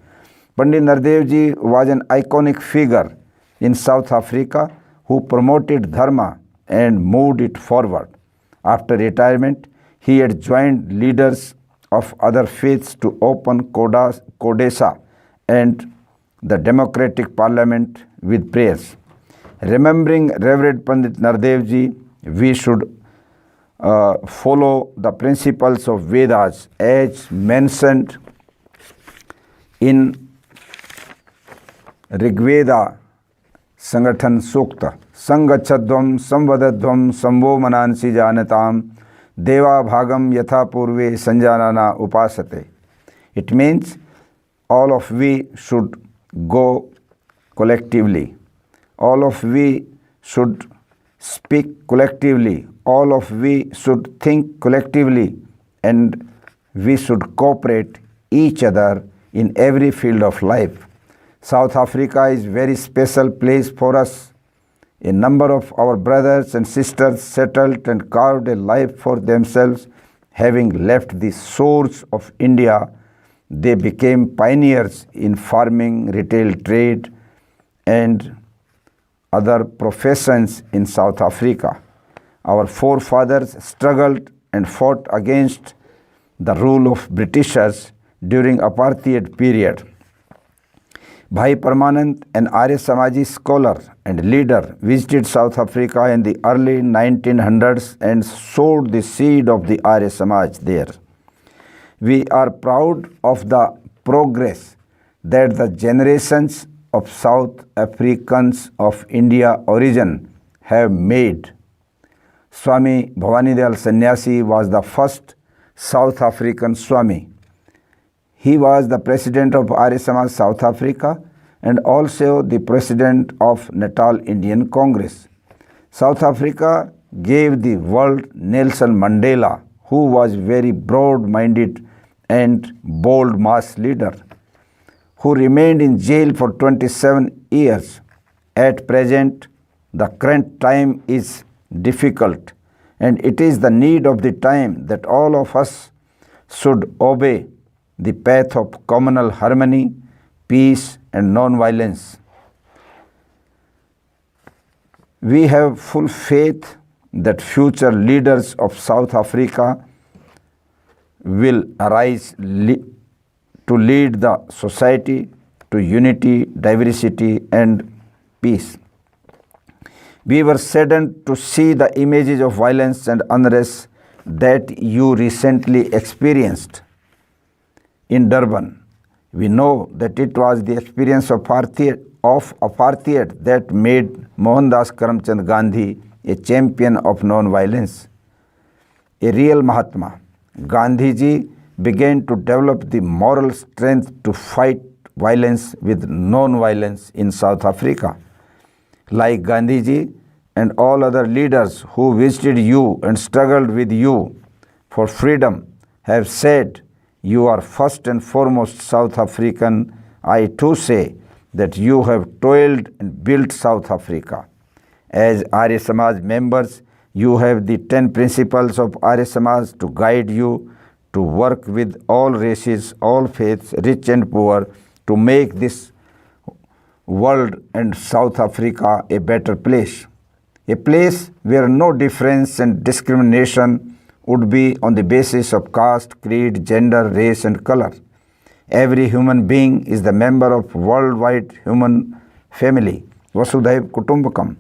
Pandit Nardev ji was an iconic figure in South Africa who promoted dharma and moved it forward. After retirement, he had joined leaders of other faiths to open Kodesa and the democratic parliament with prayers. Remembering Reverend Pandit Nardev ji, we should follow the principles of Vedas as mentioned in Rigveda Sangathan Sukta. Sangachadvam samvadadvam samvo manansi janatam deva bhagam yatha purve sanjanana upasate. It means all of we should go collectively. All of we should speak collectively. All of we should think collectively, and we should cooperate each other in every field of life. South Africa is a very special place for us. A number of our brothers and sisters settled and carved a life for themselves. Having left the shores of India, they became pioneers in farming, retail trade, and other professions in South Africa. Our forefathers struggled and fought against the rule of Britishers during apartheid period. Bhai Parmanand, an Arya Samaji scholar and leader, visited South Africa in the early 1900s and sowed the seed of the Arya Samaj there. We are proud of the progress that the generations of South Africans of India origin have made. Swami Bhavanidayal Sannyasi was the first South African Swami. He was the president of Arya Samaj South Africa and also the president of Natal Indian Congress. South Africa gave the world Nelson Mandela, who was very broad-minded and bold mass leader, who remained in jail for 27 years. At present, the current time is difficult, and it is the need of the time that all of us should obey the path of communal harmony, peace, and non-violence. We have full faith that future leaders of South Africa will arise to lead the society to unity, diversity, and peace. We were saddened to see the images of violence and unrest that you recently experienced in Durban. We know that it was the experience of of apartheid that made Mohandas Karamchand Gandhi a champion of non-violence, a real Mahatma. Gandhiji began to develop the moral strength to fight violence with non-violence in South Africa. Like Gandhiji and all other leaders who visited you and struggled with you for freedom have said, you are first and foremost South African. I too say that you have toiled and built South Africa. As Arya Samaj members, you have the 10 principles of Arya Samaj to guide you to work with all races, all faiths, rich and poor, to make this world and South Africa a better place. A place where no difference and discrimination would be on the basis of caste, creed, gender, race and color. Every human being is the member of worldwide human family, Vasudhaiv Kutumbakam.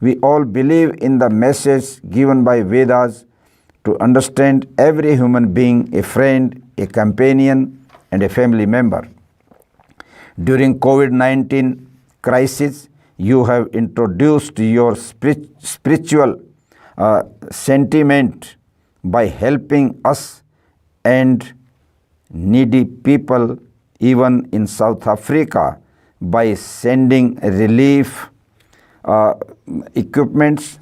We all believe in the message given by Vedas to understand every human being a friend, a companion and a family member. During COVID-19 crisis, you have introduced your spiritual sentiment by helping us and needy people even in South Africa by sending relief equipments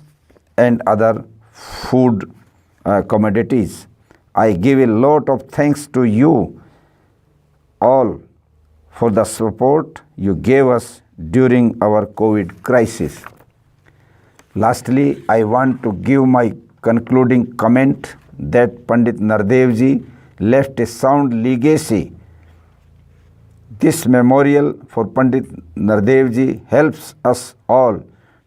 and other food commodities. I give a lot of thanks to you all for the support you gave us during our COVID crisis. Lastly, I want to give my concluding comment that Pandit Nardev ji left a sound legacy. This memorial for Pandit Nardev ji helps us all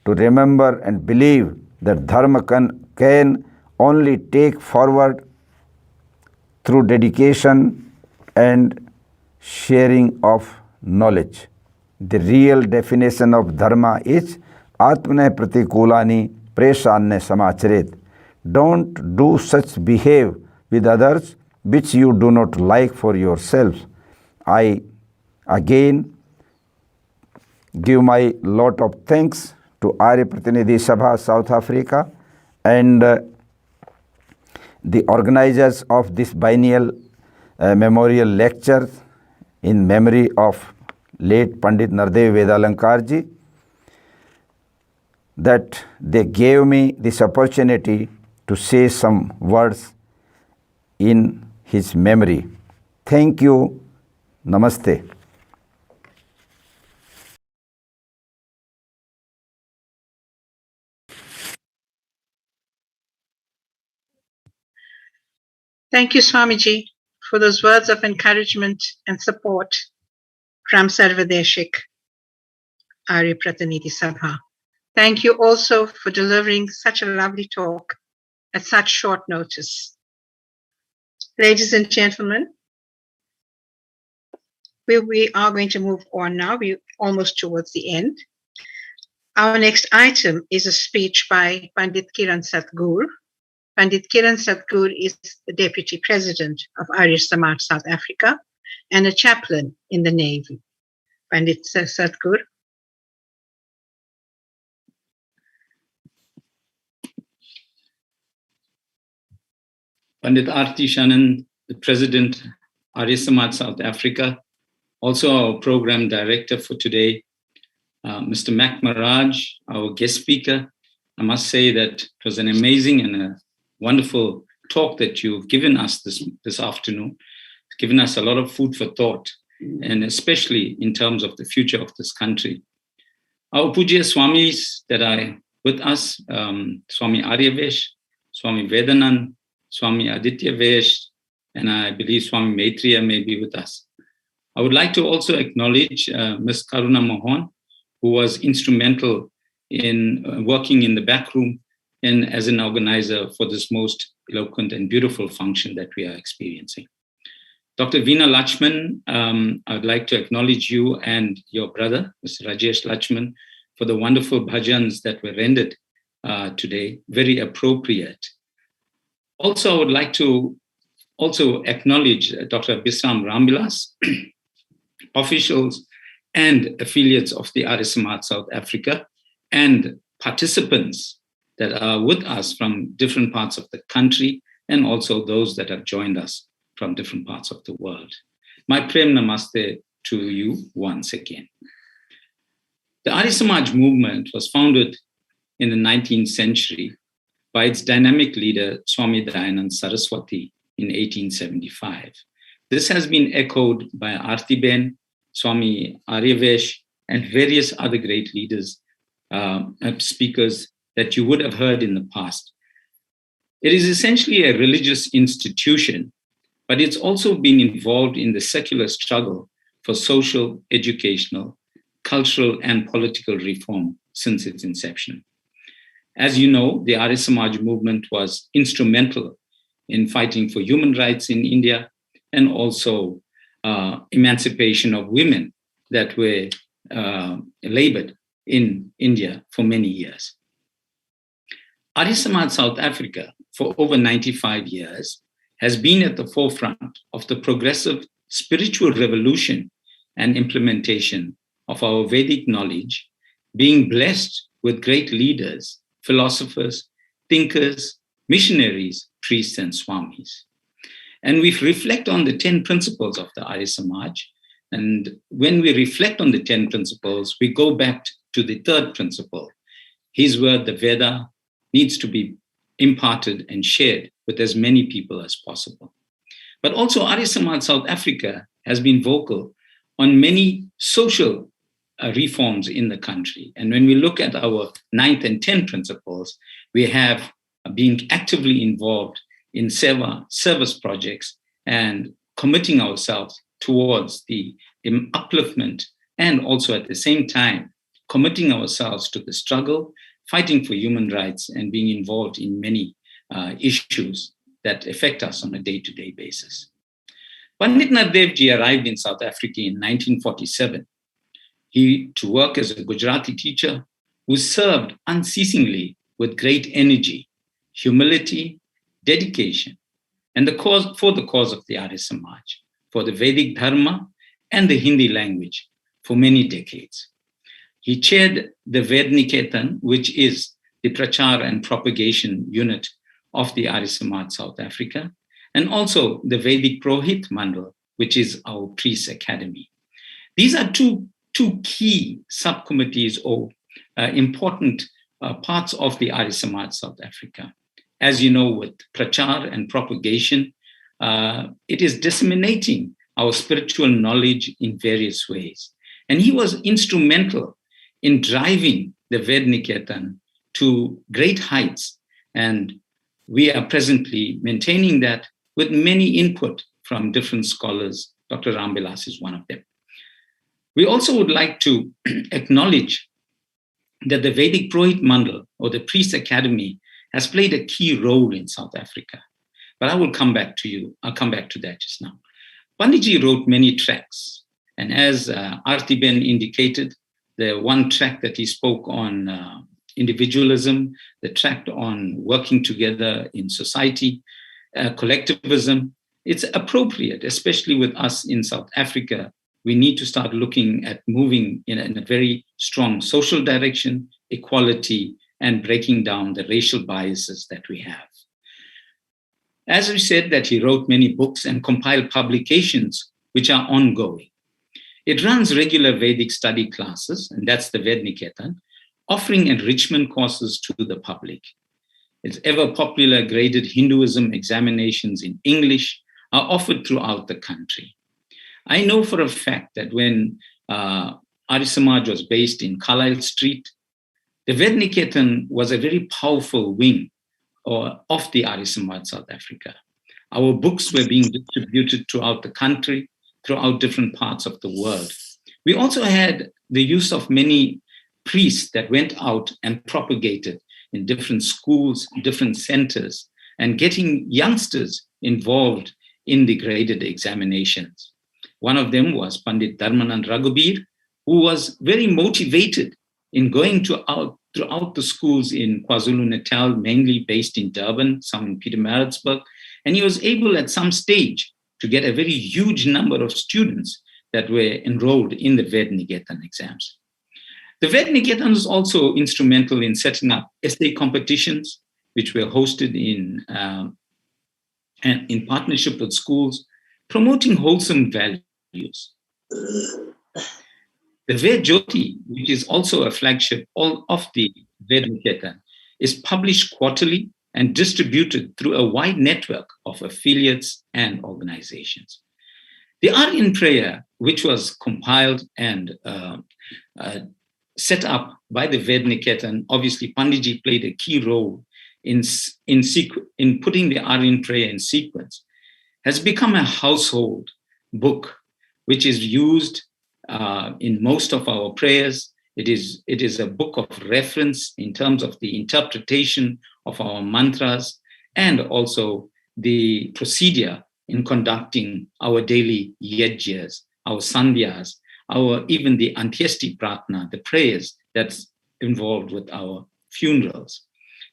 to remember and believe that Dharma can only take forward through dedication and sharing of knowledge. The real definition of Dharma is Atmane Pratikulani Preshanne Samacharet. Don't do such behave with others which you do not like for yourself. I again give my lot of thanks to Arya Pratinidhi Sabha South Africa and the organizers of this biennial memorial lecture in memory of late Pandit Nardev Vedalankar ji, that they gave me this opportunity to say some words in his memory. Thank you. Namaste. Thank you, Swamiji, for those words of encouragement and support from Sarvadeshik, Arya Pratinidhi Sabha. Thank you also for delivering such a lovely talk at such short notice. Ladies and gentlemen, we are going to move on now. We're almost towards the end. Our next item is a speech by Pandit Kiran Satgur. Pandit Kiran Satgur is the Deputy President of Arya Samaj South Africa and a chaplain in the Navy. Pandit Satgur. Pandit Arti Shannon, the President, Arya Samaj South Africa, also our program director for today, Mr. Mac Maraj, our guest speaker. I must say that it was an amazing and a wonderful talk that you've given us this afternoon. It's given us a lot of food for thought, and especially in terms of the future of this country. Our Puja Swamis that are with us, Swami Aryavesh, Swami Vedanand, Swami Aditya Vesh, and I believe Swami Maitreya may be with us. I would like to also acknowledge Ms. Karuna Mohan, who was instrumental in working in the back room and as an organizer for this most eloquent and beautiful function that we are experiencing. Dr. Veena Lachman, I would like to acknowledge you and your brother, Mr. Rajesh Lachman, for the wonderful bhajans that were rendered today, very appropriate. Also, I would like to also acknowledge Dr. Bisram Ramvilas, officials and affiliates of the Arya Samaj South Africa, and participants that are with us from different parts of the country, and also those that have joined us from different parts of the world. My Prem Namaste to you once again. The Arya Samaj movement was founded in the 19th century by its dynamic leader, Swami Dayanand Saraswati, in 1875. This has been echoed by Artiben, Swami Aryavesh, and various other great leaders, speakers that you would have heard in the past. It is essentially a religious institution, but it's also been involved in the secular struggle for social, educational, cultural, and political reform since its inception. As you know, the Arya Samaj movement was instrumental in fighting for human rights in India, and also emancipation of women that were labored in India for many years. Arya Samaj South Africa, for over 95 years, has been at the forefront of the progressive spiritual revolution and implementation of our Vedic knowledge, being blessed with great leaders, philosophers, thinkers, missionaries, priests, and swamis. And we reflect on the 10 principles of the Arya Samaj. And when we reflect on the 10 principles, we go back to the third principle. His word, the Veda, needs to be imparted and shared with as many people as possible. But also Arya Samaj South Africa has been vocal on many social reforms in the country. And when we look at our 9th and 10th principles, we have been actively involved in service projects and committing ourselves towards the upliftment, and also at the same time, committing ourselves to the struggle, fighting for human rights, and being involved in many issues that affect us on a day-to-day basis. Pandit Nardev ji arrived in South Africa in 1947. To work as a Gujarati teacher who served unceasingly with great energy, humility, dedication, and for the cause of the Arya Samaj, for the Vedic Dharma and the Hindi language for many decades. He chaired the Vedniketan, which is the Prachar and Propagation Unit of the Arya Samaj South Africa, and also the Vedic Prohit Mandal, which is our priest academy. These are two key subcommittees or important parts of the Arya Samaj South Africa. As you know, with Prachar and Propagation, it is disseminating our spiritual knowledge in various ways. And he was instrumental in driving the Vedniketan to great heights. And we are presently maintaining that with many input from different scholars. Dr. Rambilas is one of them. We also would like to acknowledge that the Vedic Prohit Mandal, or the Priest Academy, has played a key role in South Africa. But I will come back to you. I'll come back to that just now. Panditji wrote many tracts. And as Artiben indicated, the one tract that he spoke on individualism, the tract on working together in society, collectivism, it's appropriate, especially with us in South Africa. We need to start looking at moving in a very strong social direction, equality, and breaking down the racial biases that we have. As we said, that he wrote many books and compiled publications which are ongoing. It runs regular Vedic study classes, and that's the Vedniketan, offering enrichment courses to the public. Its ever popular graded Hinduism examinations in English are offered throughout the country. I know for a fact that when Arya Samaj was based in Carlisle Street, the Vedniketan was a very powerful wing of the Arya Samaj South Africa. Our books were being distributed throughout the country, throughout different parts of the world. We also had the use of many priests that went out and propagated in different schools, different centers, and getting youngsters involved in the graded examinations. One of them was Pandit Dharmanand Raghubir, who was very motivated in going throughout the schools in KwaZulu-Natal, mainly based in Durban, some in Pietermaritzburg, and he was able at some stage to get a very huge number of students that were enrolled in the Vedniketan exams. The Vedniketan was also instrumental in setting up essay competitions, which were hosted in partnership with schools, promoting wholesome values. The Ved Jyoti, which is also a flagship of the Vedniketan, is published quarterly and distributed through a wide network of affiliates and organizations. The Aryan prayer, which was compiled and set up by the Vedniketan, obviously Panditji played a key role in putting the Aryan prayer in sequence, has become a household book, which is used in most of our prayers. It is a book of reference in terms of the interpretation of our mantras and also the procedure in conducting our daily yajnas, our sandhyas, even the Antyeshti Pratna, the prayers that's involved with our funerals.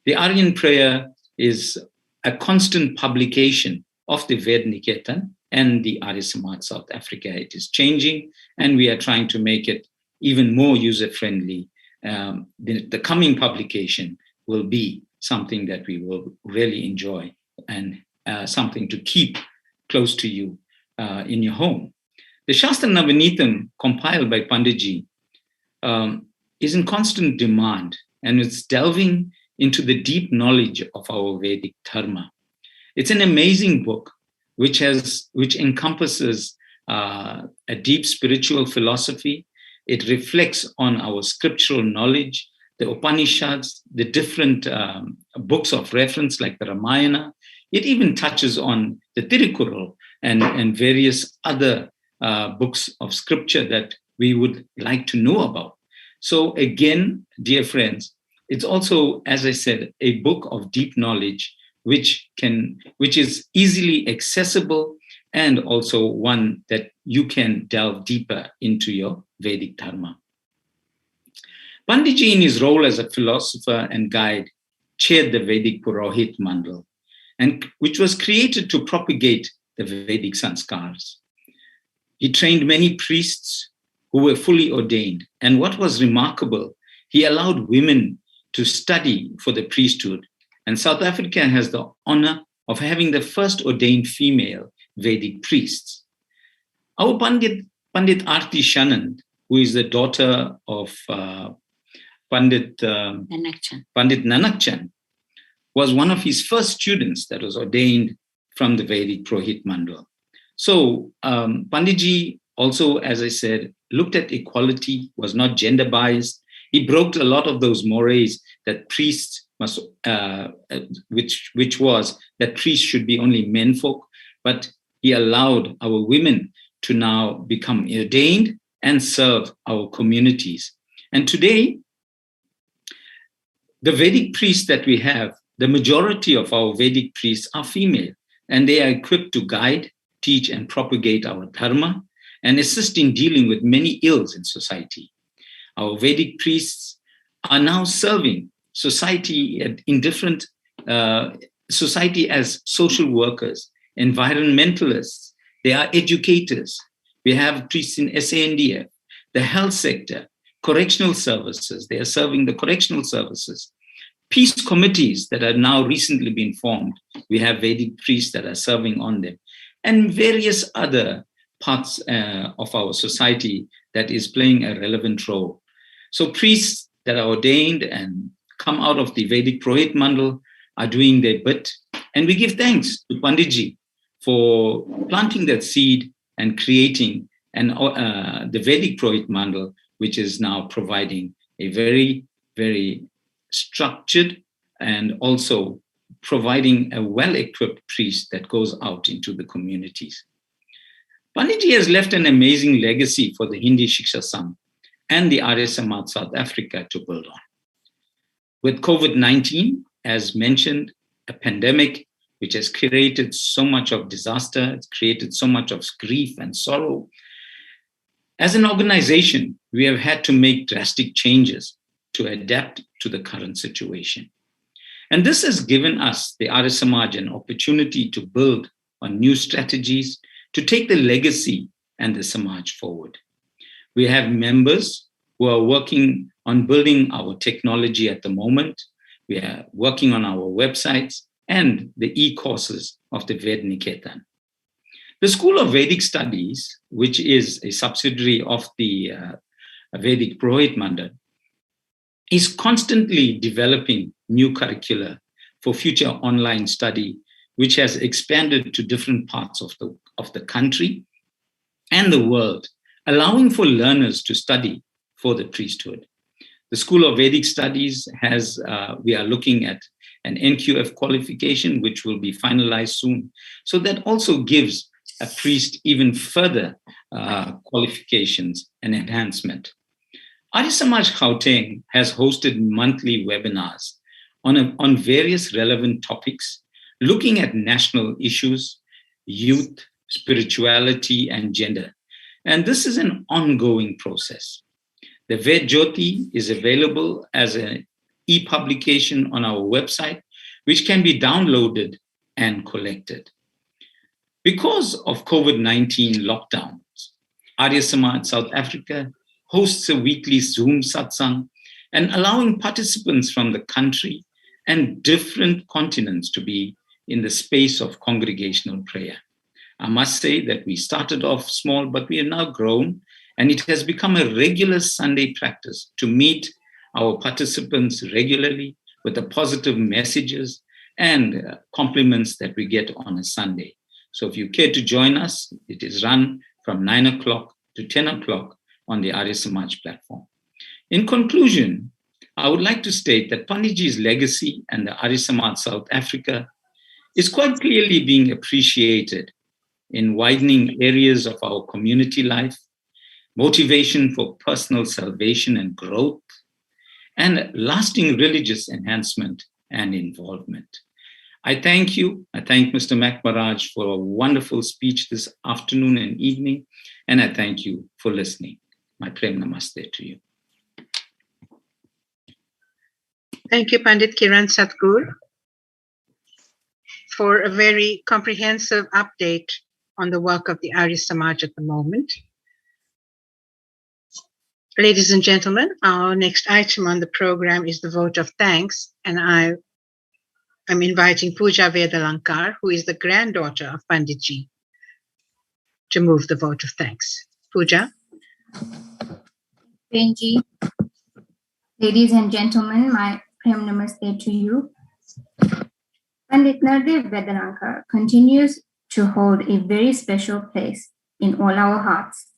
The Aryan prayer is a constant publication of the Vedniketan and the Arya Samaj South Africa. It is changing, and we are trying to make it even more user-friendly. The coming publication will be something that we will really enjoy and something to keep close to you in your home. The Shastra Navanitam, compiled by Panditji, is in constant demand, and it's delving into the deep knowledge of our Vedic dharma. It's an amazing book which encompasses a deep spiritual philosophy. It reflects on our scriptural knowledge, the Upanishads, the different books of reference like the Ramayana. It even touches on the Tirukkural and various other books of scripture that we would like to know about. So again, dear friends, it's also, as I said, a book of deep knowledge, which is easily accessible, and also one that you can delve deeper into your Vedic dharma. Panditji, in his role as a philosopher and guide, chaired the Vedic Purohit Mandal, and which was created to propagate the Vedic sanskars. He trained many priests who were fully ordained, and what was remarkable, he allowed women to study for the priesthood. And South Africa has the honor of having the first ordained female Vedic priests. Our Pandit Arti Shanand, who is the daughter of Pandit Nanakchan, was one of his first students that was ordained from the Vedic Purohit Mandal. So Panditji also, as I said, looked at equality, was not gender biased. He broke a lot of those mores that priests must, which was that priests should be only menfolk, but he allowed our women to now become ordained and serve our communities. And today, the Vedic priests that we have, the majority of our Vedic priests are female, and they are equipped to guide, teach, and propagate our dharma and assist in dealing with many ills in society. Our Vedic priests are now serving society in different society as social workers, environmentalists. They are educators. We have priests in SANDF, the health sector, correctional services. They are serving the correctional services. Peace committees that have now recently been formed. We have Vedic priests that are serving on them, and various other parts of our society that is playing a relevant role. So priests that are ordained and come out of the Vedic Purohit Mandal are doing their bit. And we give thanks to Panditji for planting that seed and creating the Vedic Purohit Mandal, which is now providing a very, very structured and also providing a well-equipped priest that goes out into the communities. Panditji has left an amazing legacy for the Hindi Shiksha Sangh and the Arya Samaj South Africa to build on. With COVID-19, as mentioned, a pandemic which has created so much of disaster, it's created so much of grief and sorrow. As an organization, we have had to make drastic changes to adapt to the current situation. And this has given us, the Arya Samaj, an opportunity to build on new strategies, to take the legacy and the Samaj forward. We have members who are working on building our technology at the moment. We are working on our websites and the e-courses of the Ved Niketan. The School of Vedic Studies, which is a subsidiary of the Vedic Purohit Mandal, is constantly developing new curricula for future online study, which has expanded to different parts of the country and the world, allowing for learners to study for the priesthood. The School of Vedic Studies we are looking at an NQF qualification, which will be finalized soon. So that also gives a priest even further qualifications and enhancement. Arya Samaj Gauteng has hosted monthly webinars on various relevant topics, looking at national issues, youth, spirituality, and gender. And this is an ongoing process. The Ved Jyoti is available as an e-publication on our website, which can be downloaded and collected. Because of COVID-19 lockdowns, Arya Samaj South Africa hosts a weekly Zoom satsang and allowing participants from the country and different continents to be in the space of congregational prayer. I must say that we started off small, but we have now grown, and it has become a regular Sunday practice to meet our participants regularly with the positive messages and compliments that we get on a Sunday. So if you care to join us, it is run from 9 o'clock to 10 o'clock on the Arya Samaj platform. In conclusion, I would like to state that Panditji's legacy and the Arya Samaj South Africa is quite clearly being appreciated in widening areas of our community life, motivation for personal salvation and growth, and lasting religious enhancement and involvement. I thank you. I thank Mr. Mac Maharaj for a wonderful speech this afternoon and evening, and I thank you for listening. My prem namaste to you. Thank you, Pandit Kiran Satgur, for a very comprehensive update on the work of the Arya Samaj at the moment. Ladies and gentlemen, our next item on the program is the vote of thanks, and I am inviting Pooja Vedalankar, who is the granddaughter of Panditji, to move the vote of thanks. Pooja. Benji, ladies and gentlemen, my prem namaste to you. Pandit Nardev Vedalankar continues to hold a very special place in all our hearts.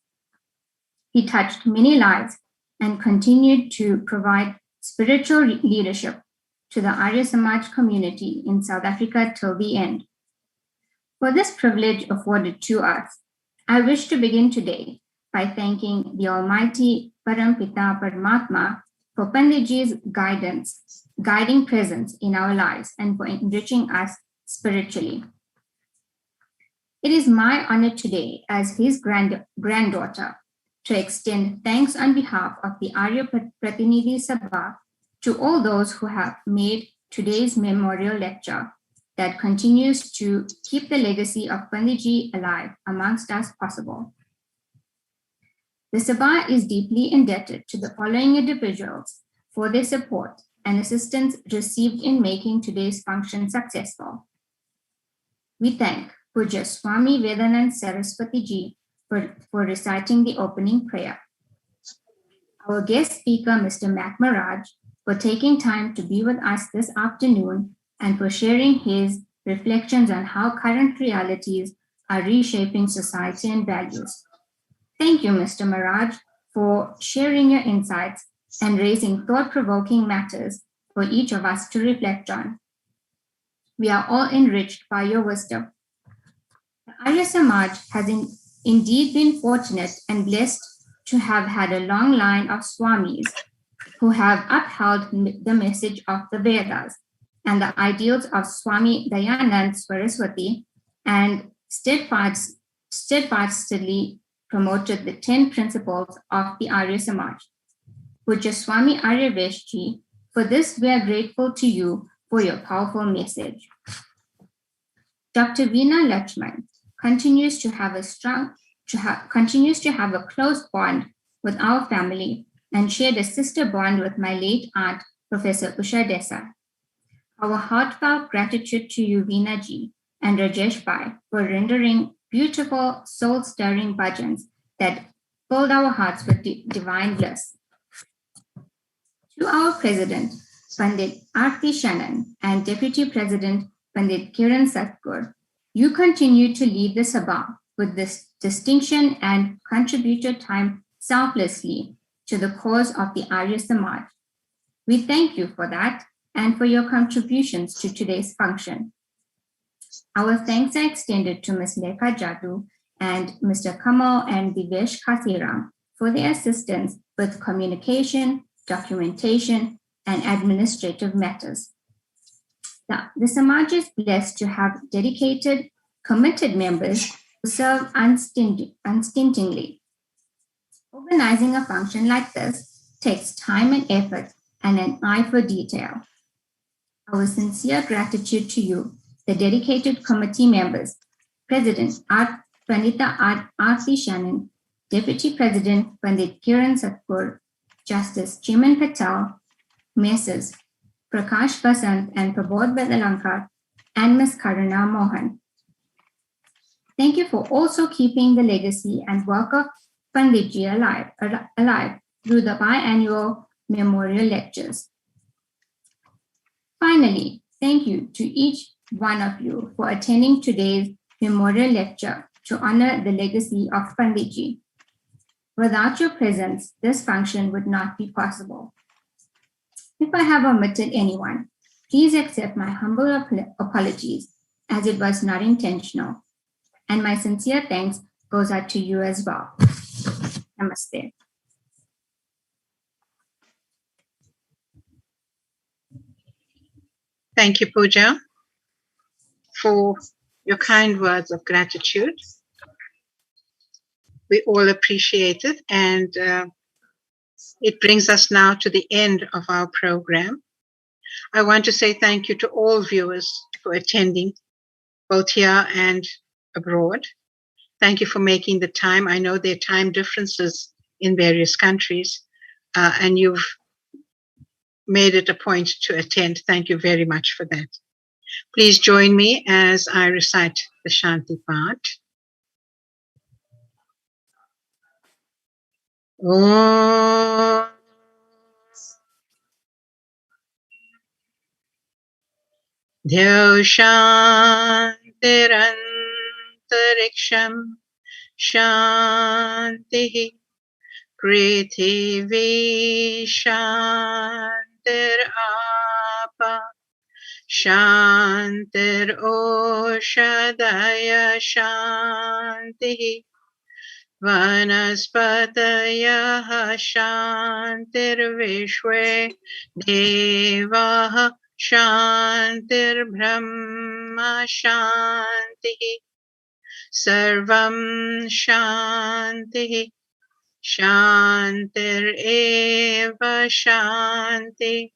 He touched many lives and continued to provide spiritual leadership to the Arya Samaj community in South Africa till the end. For this privilege afforded to us, I wish to begin today by thanking the Almighty Parampita Paramatma for Panditji's guiding presence in our lives and for enriching us spiritually. It is my honor today as his granddaughter to extend thanks on behalf of the Arya Pratinidhi Sabha to all those who have made today's memorial lecture that continues to keep the legacy of Panditji alive amongst us possible. The Sabha is deeply indebted to the following individuals for their support and assistance received in making today's function successful. We thank Puja Swami Vedanand Saraswati Ji for reciting the opening prayer. Our guest speaker, Mr. Mac Maharaj, for taking time to be with us this afternoon and for sharing his reflections on how current realities are reshaping society and values. Thank you, Mr. Maharaj, for sharing your insights and raising thought-provoking matters for each of us to reflect on. We are all enriched by your wisdom. The Arya Samaj has indeed been fortunate and blessed to have had a long line of Swamis who have upheld the message of the Vedas and the ideals of Swami Dayanand Saraswati and steadfastly promoted the 10 principles of the Arya Samaj. Puja Swami Aryavesh Ji, for this we are grateful to you for your powerful message. Dr. Veena Lakshman continues to have a strong continues to have a close bond with our family and shared a sister bond with my late aunt, Professor Usha Desai. Our heartfelt gratitude to you, Veena ji and Rajesh Bhai, for rendering beautiful, soul-stirring bhajans that filled our hearts with divine bliss. To our President, Pandit Aarti Shannon, and Deputy President, Pandit Kiran Satgur, you continue to lead the Sabha with this distinction and contribute your time selflessly to the cause of the Arya Samaj. We thank you for that and for your contributions to today's function. Our thanks are extended to Ms. Lekha Jadoo and Mr. Kamal and Divesh Kathiram for their assistance with communication, documentation, and administrative matters. The Samaj is blessed to have dedicated, committed members who serve unstintingly. Organizing a function like this takes time and effort and an eye for detail. Our sincere gratitude to you, the dedicated committee members, President Pandita Aarti Shannon, Deputy President Pandit Kiran Satkur, Justice Chiman Patel, Messrs. Prakash Basant and Prabodh Vedalankar, and Ms. Karuna Mohan. Thank you for also keeping the legacy and work of Panditji alive through the biannual memorial lectures. Finally, thank you to each one of you for attending today's memorial lecture to honor the legacy of Panditji. Without your presence, this function would not be possible. If I have omitted anyone, please accept my humble apologies, as it was not intentional. And my sincere thanks goes out to you as well. Namaste. Thank you, Pooja, for your kind words of gratitude. We all appreciate it, and it brings us now to the end of our program. I want to say thank you to all viewers for attending, both here and abroad. Thank you for making the time. I know there are time differences in various countries, and you've made it a point to attend. Thank you very much for that. Please join me as I recite the Shanti Path. Om Dhyau Shantiranthariksham Shantihi Prithivi Shantirapa Shantir Oshadaya Shantihi Vanaspatayah Shantir Vishwe Devaha Shantir Brahma Shantihi Sarvam Shantihi Shantir Eva Shanti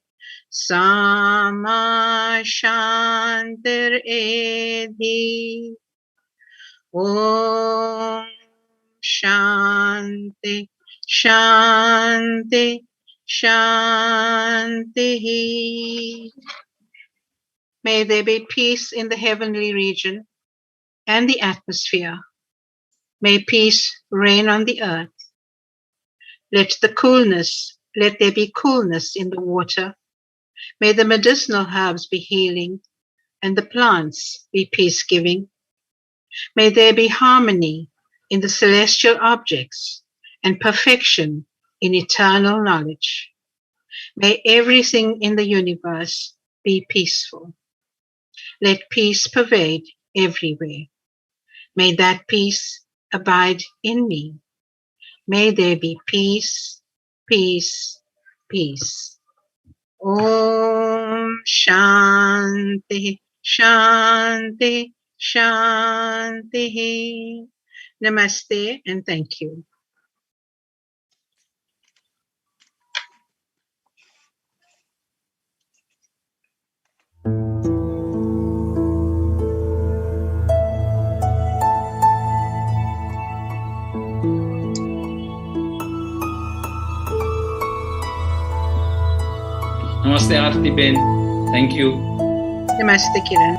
Sama Shantir Edhi Om Shanti Shanti Shanti. May there be peace in the heavenly region and the atmosphere. May peace reign on the earth. Let there be coolness in the water. May the medicinal herbs be healing and the plants be peace-giving. May there be harmony in the celestial objects and perfection in eternal knowledge. May everything in the universe be peaceful. Let peace pervade everywhere. May that peace abide in me. May there be peace, peace, peace. Om Shanti, Shanti, Shanti. Namaste and thank you. Namaste, Aarti Ben. Thank you. Namaste, Kiran.